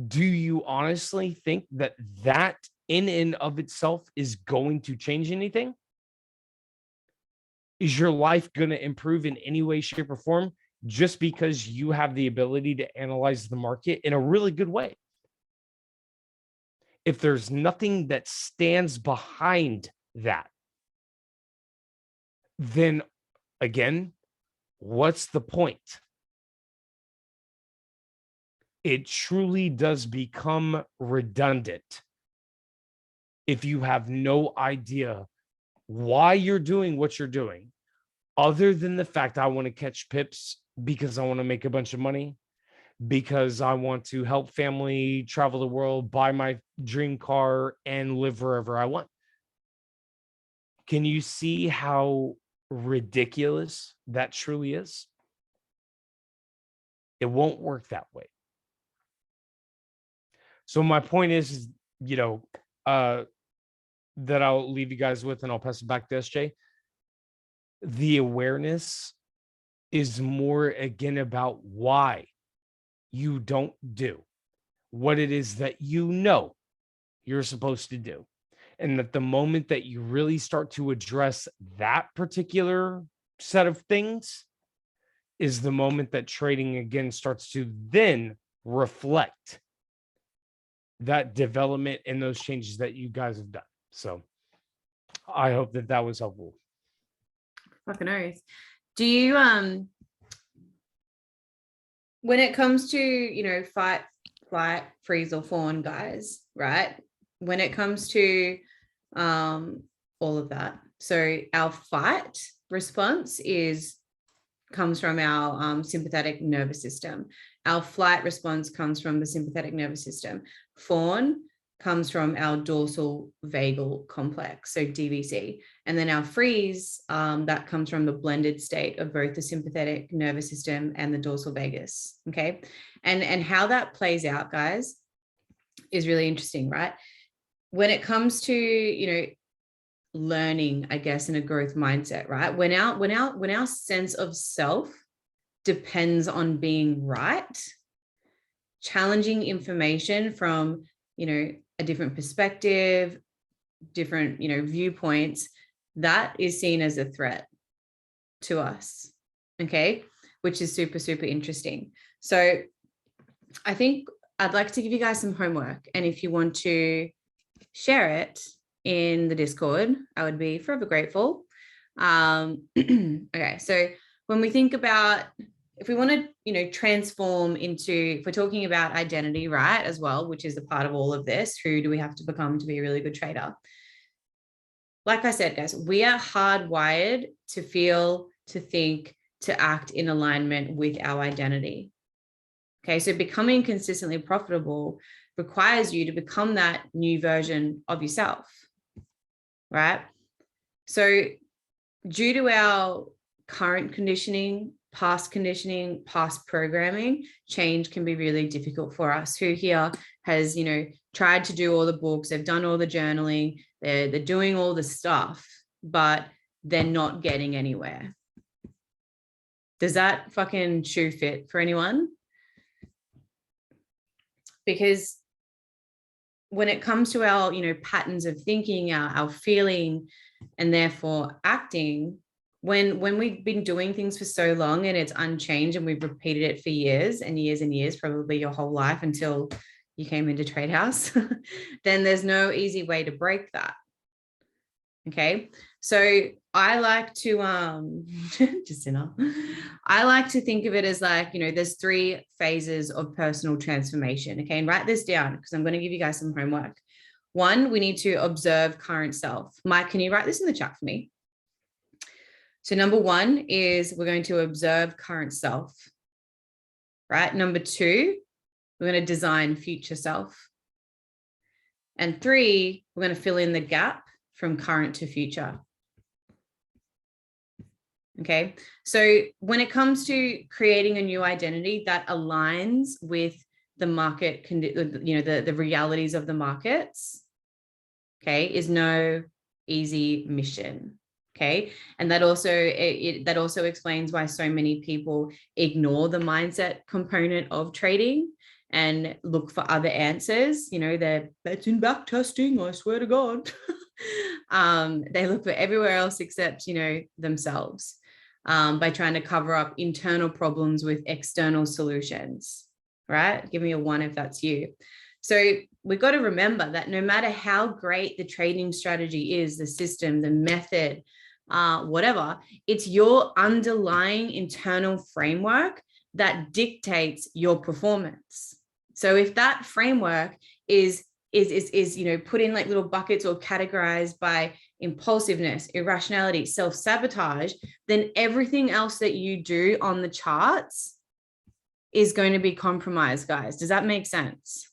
Do you honestly think that that in and of itself is going to change anything? Is your life going to improve in any way, shape, or form just because you have the ability to analyze the market in a really good way? If there's nothing that stands behind that, then again, what's the point? It truly does become redundant if you have no idea why you're doing what you're doing, other than the fact I want to catch pips because I want to make a bunch of money, because I want to help family travel the world, buy my dream car, and live wherever I want. Can you see how ridiculous that truly is? It won't work that way. So my point is, that I'll leave you guys with, and I'll pass it back to SJ. The awareness is more, again, about why you don't do what it is that you're supposed to do. And that the moment that you really start to address that particular set of things is the moment that trading, again, starts to then reflect that development and those changes that you guys have done. So I hope that that was helpful. Fucking oath. Do you, when it comes to, fight, flight, freeze, or fawn, guys, right? When it comes to all of that, so our fight response comes from our sympathetic nervous system. Our flight response comes from the sympathetic nervous system. Fawn comes from our dorsal vagal complex, so DVC. And then our freeze, that comes from the blended state of both the sympathetic nervous system and the dorsal vagus, okay? And how that plays out, guys, is really interesting, right? When it comes to, learning, I guess, in a growth mindset, right? When our sense of self depends on being right, challenging information from, a different perspective, different, viewpoints, that is seen as a threat to us, okay? Which is super, super interesting. So I think I'd like to give you guys some homework. And if you want to share it in the Discord, I would be forever grateful. Okay, so when we think about, if we want to, transform into, if we're talking about identity, right, as well, which is a part of all of this, who do we have to become to be a really good trader? Like I said, guys, we are hardwired to feel, to think, to act in alignment with our identity. Okay, so becoming consistently profitable requires you to become that new version of yourself, right? So due to our current conditioning, past programming, change can be really difficult for us. Who here has, tried to do all the books, they've done all the journaling, they're doing all the stuff, but they're not getting anywhere? Does that fucking shoe fit for anyone? Because when it comes to our, patterns of thinking, our feeling, and therefore acting, when we've been doing things for so long and it's unchanged and we've repeated it for years and years and years, probably your whole life until you came into Trade House, then there's no easy way to break that. Okay. So I like to I like to think of it as like, there's 3 phases of personal transformation. Okay. And write this down because I'm going to give you guys some homework. 1, we need to observe current self. Mike, can you write this in the chat for me? So number 1 is we're going to observe current self, right? Number 2, we're going to design future self. And 3, we're going to fill in the gap from current to future. Okay. So when it comes to creating a new identity that aligns with the market, the realities of the markets, okay, is no easy mission. Okay. And that also, that also explains why so many people ignore the mindset component of trading and look for other answers. That's in back testing, I swear to God. They look for everywhere else except, themselves, by trying to cover up internal problems with external solutions, right? Give me a 1 if that's you. So we've got to remember that no matter how great the trading strategy is, the system, the method, whatever, it's your underlying internal framework that dictates your performance. So if that framework is put in like little buckets or categorized by impulsiveness, irrationality, self-sabotage, then everything else that you do on the charts is going to be compromised, guys. Does that make sense?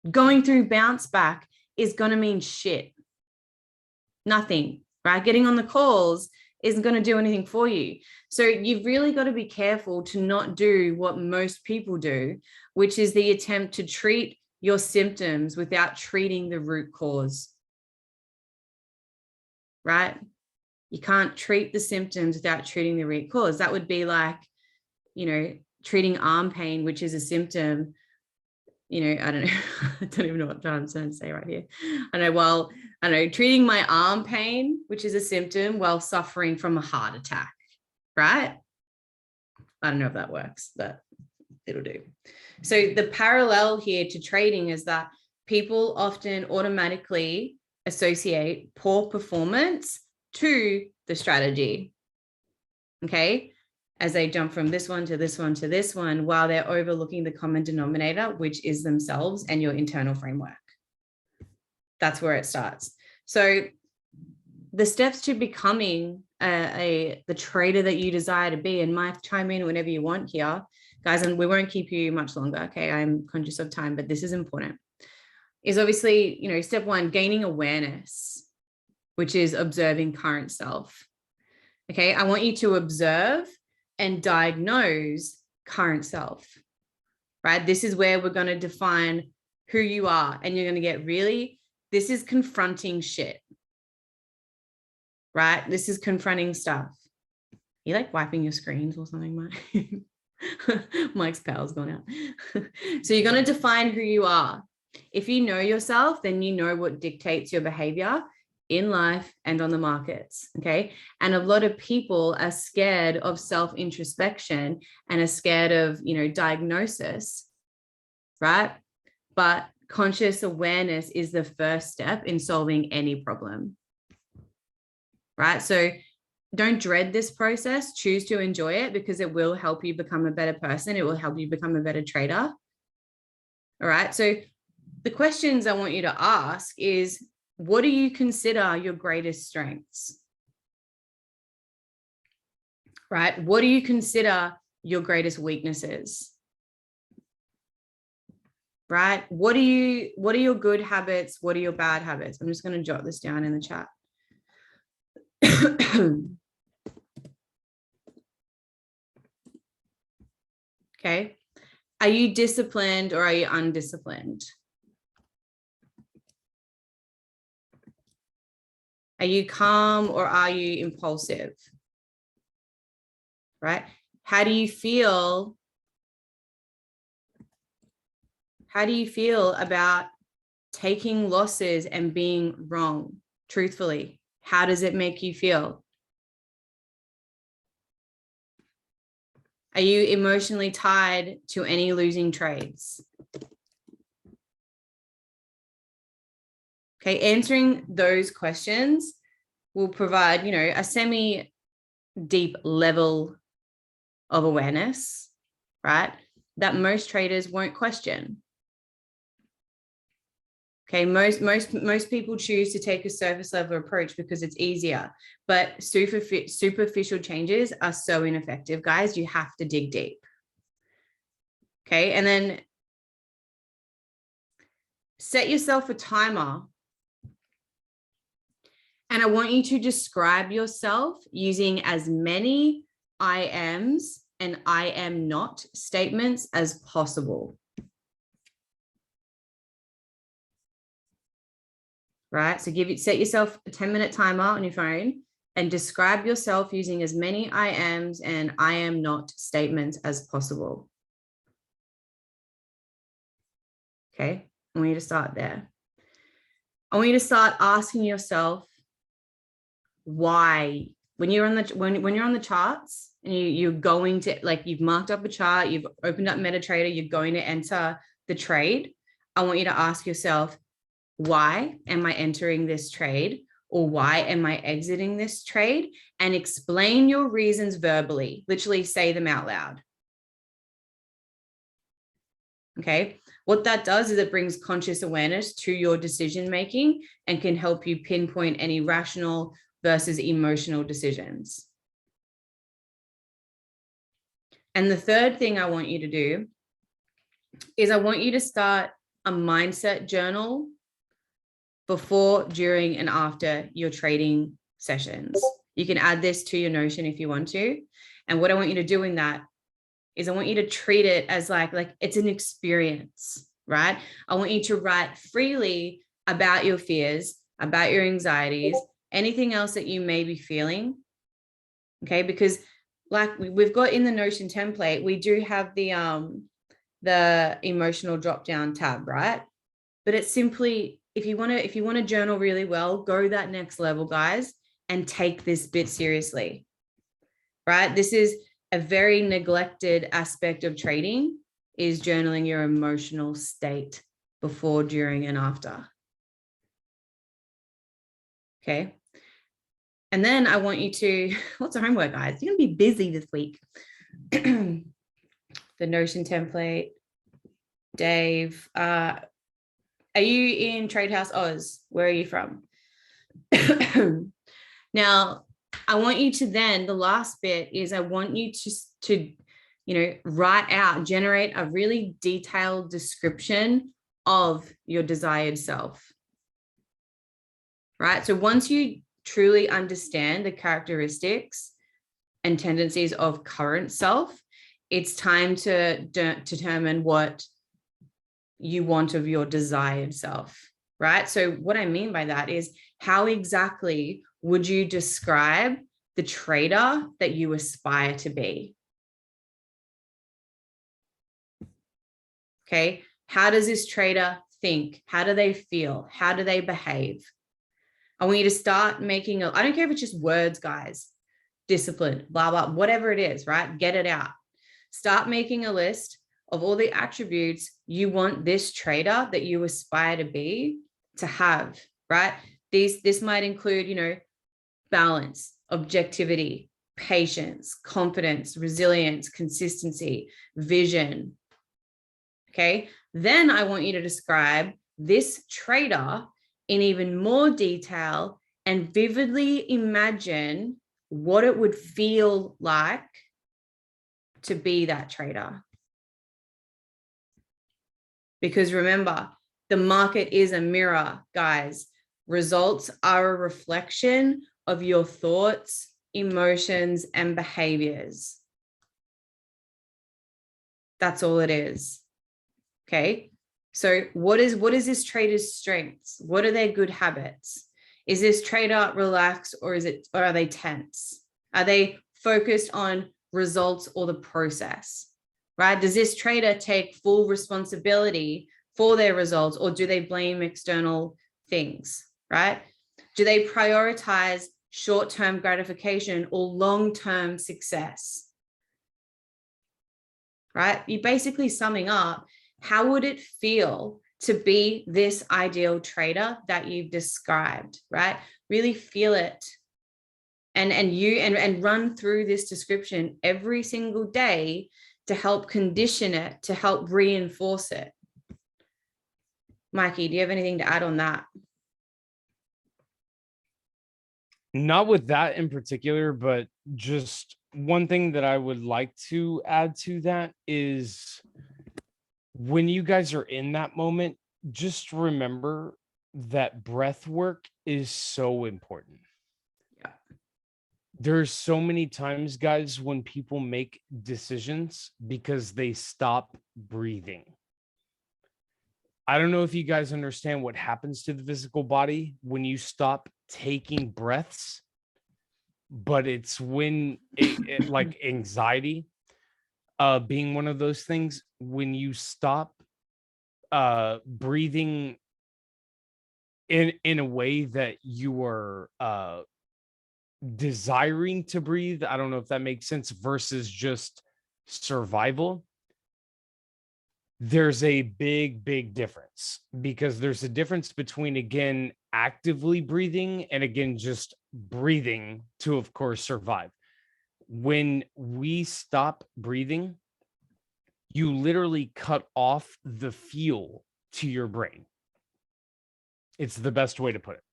Going through bounce back is going to mean shit. Nothing, right? Getting on the calls isn't going to do anything for you. So you've really got to be careful to not do what most people do, which is the attempt to treat your symptoms without treating the root cause, right? You can't treat the symptoms without treating the root cause. That would be like, treating arm pain, which is a symptom. I don't know. I don't even know what I'm trying to say right here. Treating my arm pain, which is a symptom, while suffering from a heart attack, right? I don't know if that works, but it'll do. So the parallel here to trading is that people often automatically associate poor performance to the strategy, okay, as they jump from this one to this one to this one, while they're overlooking the common denominator, which is themselves and your internal framework. That's where it starts. So the steps to becoming the trader that you desire to be, and Mike, chime in whenever you want here, guys, and we won't keep you much longer, okay? I'm conscious of time, but this is important, is obviously, step 1, gaining awareness, which is observing current self, okay? I want you to observe and diagnose current self, right? This is where we're going to define who you are, and you're going to get this is confronting shit, right? This is confronting stuff. You like wiping your screens or something, Mike? Mike's power's gone out. So you're going to define who you are. If you know yourself, then you know what dictates your behavior in life and on the markets, okay? And a lot of people are scared of self-introspection and are scared of, diagnosis, right? But conscious awareness is the first step in solving any problem, right? So don't dread this process. Choose to enjoy it because it will help you become a better person. It will help you become a better trader. All right. So the questions I want you to ask is, what do you consider your greatest strengths? Right? What do you consider your greatest weaknesses? Right? What are your good habits? What are your bad habits? I'm just going to jot this down in the chat. Okay. Are you disciplined or are you undisciplined? Are you calm or are you impulsive? Right? How do you feel? How do you feel about taking losses and being wrong? Truthfully, how does it make you feel? Are you emotionally tied to any losing trades? Okay, answering those questions will provide, you know, a semi-deep level of awareness, right? That most traders won't question. Okay, most people choose to take a surface level approach because it's easier, but superficial changes are so ineffective, guys. You have to dig deep. Okay, and then set yourself a timer. And I want you to describe yourself using as many I ams and I am not statements as possible. Right? So set yourself a 10-minute timer on your phone and describe yourself using as many I ams and I am not statements as possible. Okay, I want you to start there. I want you to start asking yourself why. When you're on the charts and you're going to, like, you've marked up a chart, you've opened up MetaTrader, you're going to enter the trade. I want you to ask yourself, why am I entering this trade? Or why am I exiting this trade? And explain your reasons verbally. Literally say them out loud. Okay. What that does is it brings conscious awareness to your decision making and can help you pinpoint any rational versus emotional decisions. And the third thing I want you to do is I want you to start a mindset journal before, during, and after your trading sessions. You can add this to your Notion if you want to. And what I want you to do in that is I want you to treat it as like it's an experience, right? I want you to write freely about your fears, about your anxieties, anything else that you may be feeling. Okay, because like we've got in the Notion template, we do have the emotional drop down tab, right? But it's simply, if you want to journal really well, go that next level, guys, and take this bit seriously, right? This is a very neglected aspect of trading, is journaling your emotional state before, during, and after. Okay. And then I want you to, what's the homework, guys? You're going to be busy this week. The Notion template. Dave, are you in Trade House Oz? Where are you from? Now, I want you to then, the last bit is I want you to write out, generate a really detailed description of your desired self, right? So once you truly understand the characteristics and tendencies of current self, it's time to determine what you want of your desired self, right? So what I mean by that is, how exactly would you describe the trader that you aspire to be? Okay. How does this trader think? How do they feel? How do they behave? I want you to start making I don't care if it's just words, guys, discipline, blah, blah, whatever it is, right? Get it out. Start making a list of all the attributes you want this trader that you aspire to be to have, right? This might include, balance, objectivity, patience, confidence, resilience, consistency, vision. Okay. Then I want you to describe this trader in even more detail and vividly imagine what it would feel like to be that trader. Because remember, the market is a mirror, guys. Results are a reflection of your thoughts, emotions, and behaviors. That's all it is. Okay. So what is this trader's strengths? What are their good habits? Is this trader relaxed, or are they tense? Are they focused on results or the process? Right? Does this trader take full responsibility for their results, or do they blame external things? Right? Do they prioritize short-term gratification or long-term success? right? You're basically summing up, how would it feel to be this ideal trader that you've described, right? Really feel it and run through this description every single day to help condition it, to help reinforce it. Mikey, do you have anything to add on that? Not with that in particular, but just one thing that I would like to add to that is when you guys are in that moment, just remember that breath work is so important. Yeah. There's so many times, guys, when people make decisions because they stop breathing. I don't know if you guys understand what happens to the physical body when you stop taking breaths, but it's when like anxiety being one of those things, when you stop breathing in a way that you are desiring to breathe, I don't know if that makes sense, versus just survival. There's a big difference, because there's a difference between, again, actively breathing and, again, just breathing to, of course, survive. When we stop breathing, you literally cut off the fuel to your brain. It's the best way to put it.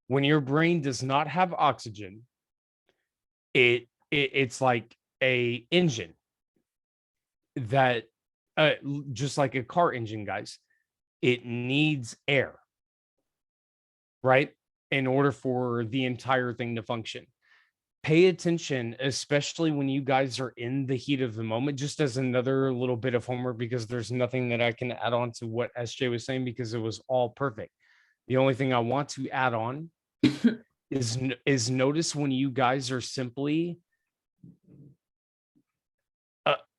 When your brain does not have oxygen, it's like a engine that just like a car engine, guys, it needs air, right? In order for the entire thing to function. Pay attention, especially when you guys are in the heat of the moment, just as another little bit of homework, because there's nothing that I can add on to what SJ was saying, because it was all perfect. The only thing I want to add on is notice when you guys are simply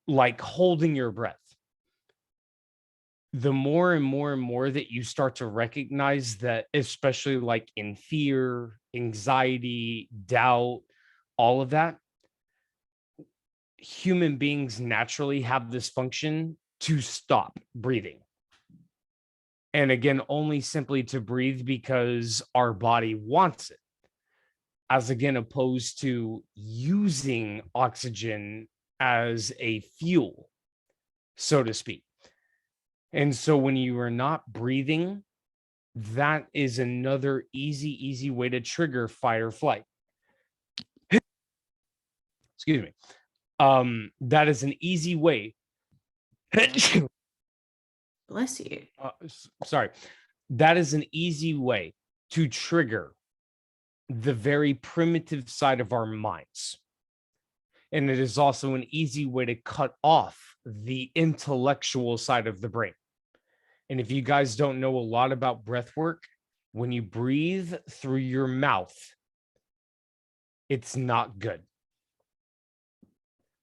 like holding your breath. The more and more that you start to recognize that, especially like in fear, anxiety, doubt, all of that, human beings naturally have this function to stop breathing. And again, only simply to breathe because our body wants it, as again, opposed to using oxygen as a fuel, so to speak. And so when you are not breathing, that is another easy way to trigger fight or flight. Excuse me. That is an easy way. Bless you. Sorry. That is an easy way to trigger the very primitive side of our minds. And it is also an easy way to cut off the intellectual side of the brain. And if you guys don't know a lot about breath work, when you breathe through your mouth, it's not good.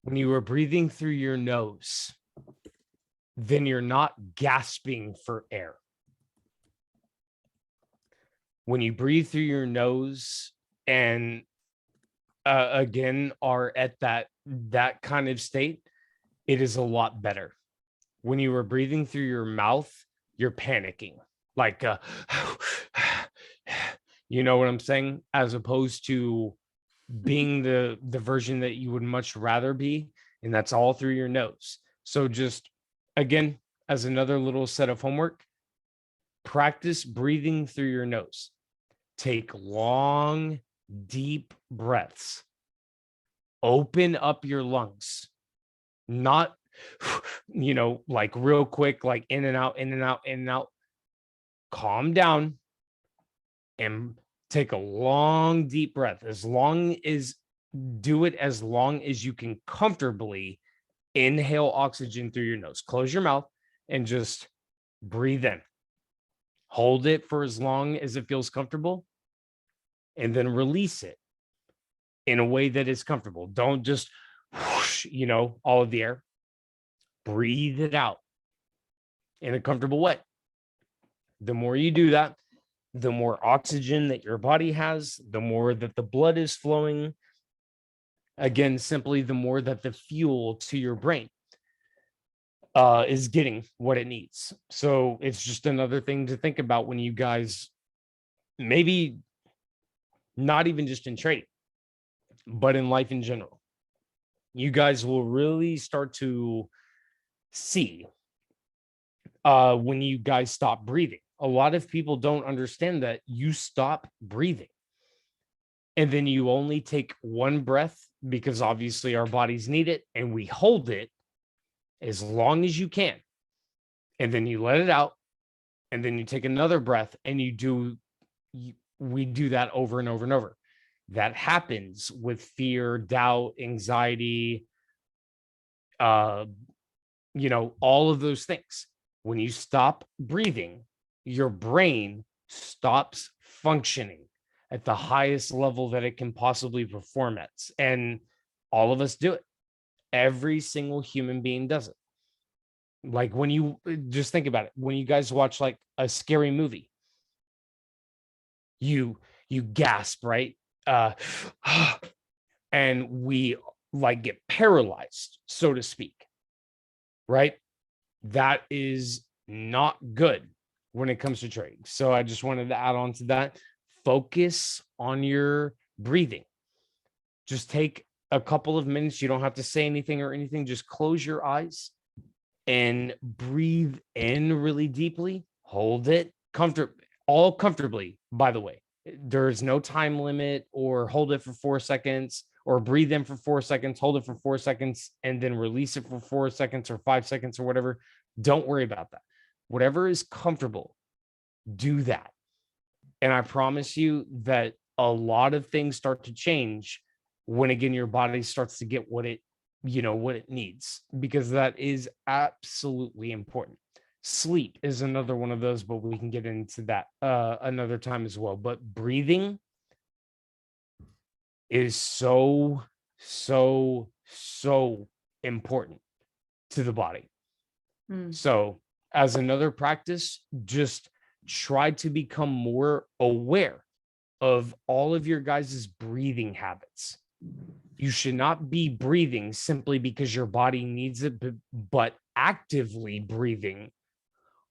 When you are breathing through your nose, then you're not gasping for air. When you breathe through your nose and again are at that kind of state, it is a lot better. When you are breathing through your mouth, you're panicking, like you know what I'm saying, as opposed to being the version that you would much rather be, and that's all through your nose. So just again, as another little set of homework, practice breathing through your nose. Take long, deep breaths. Open up your lungs. Not, like real quick, like in and out, in and out, in and out. Calm down and take a long, deep breath. Do it as long as you can comfortably inhale oxygen through your nose. Close your mouth and just breathe in. Hold it for as long as it feels comfortable, and then release it in a way that is comfortable. Don't just whoosh, all of the air. Breathe it out in a comfortable way. The more you do that, the more oxygen that your body has, the more that the blood is flowing, Again, simply the more that the fuel to your brain is getting what it needs. So it's just another thing to think about when you guys, maybe not even just in trading, but in life in general, you guys will really start to see when you guys stop breathing. A lot of people don't understand that you stop breathing and then you only take one breath, because obviously our bodies need it, and we hold it as long as you can. And then you let it out, and then you take another breath, and we do that over and over and over. That happens with fear, doubt, anxiety, all of those things. When you stop breathing, your brain stops functioning at the highest level that it can possibly perform at. And all of us do it. Every single human being does it. Like, when you just think about it, when you guys watch like a scary movie, you gasp, right? And we like get paralyzed, so to speak, right? That is not good when it comes to trading. So I just wanted to add on to that. Focus on your breathing. Just take a couple of minutes. You don't have to say anything or anything. Just close your eyes and breathe in really deeply. Hold it comfortably, by the way. There's no time limit, or hold it for 4 seconds, or breathe in for 4 seconds, hold it for 4 seconds, and then release it for 4 seconds or 5 seconds or whatever. Don't worry about that. Whatever is comfortable, do that. And I promise you that a lot of things start to change when, again, your body starts to get what it needs, because that is absolutely important. Sleep is another one of those, but we can get into that another time as well. But breathing is so important to the body. So as another practice, just try to become more aware of all of your guys' breathing habits. You should not be breathing simply because your body needs it, but actively breathing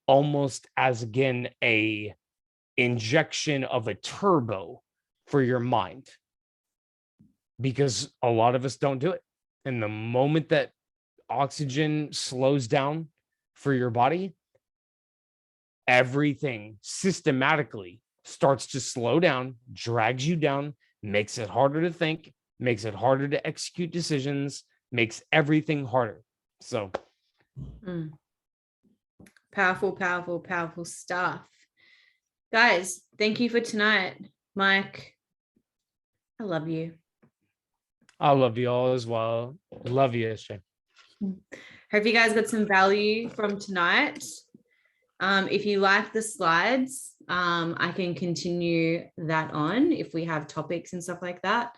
almost as, again, a injection of a turbo for your mind, because a lot of us don't do it. And the moment that oxygen slows down for your body, everything systematically starts to slow down, drags you down, makes it harder to think, makes it harder to execute decisions, makes everything harder. So powerful stuff. Guys, thank you for tonight. Mike, I love you. I love you all as well. Love you, SJ. Hope you guys got some value from tonight. If you like the slides, I can continue that on if we have topics and stuff like that.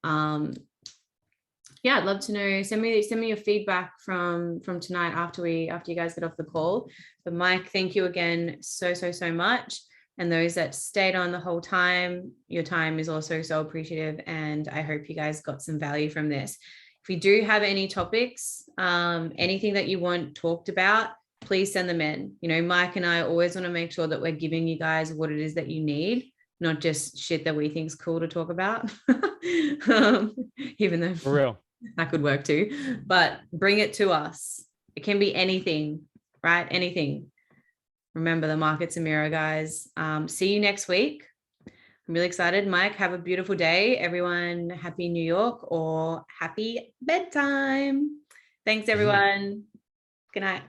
I'd love to know. Send me your feedback from tonight after you guys get off the call. But Mike, thank you again so much. And those that stayed on the whole time, your time is also so appreciative. And I hope you guys got some value from this. If you do have any topics, anything that you want talked about, please send them in. Mike and I always want to make sure that we're giving you guys what it is that you need, not just shit that we think is cool to talk about. Even though for real, that could work too, but bring it to us. It can be anything, right? Anything. Remember, the market's a mirror, guys. See you next week. I'm really excited. Mike, have a beautiful day. Everyone, happy New York or happy bedtime. Thanks, everyone. Good night.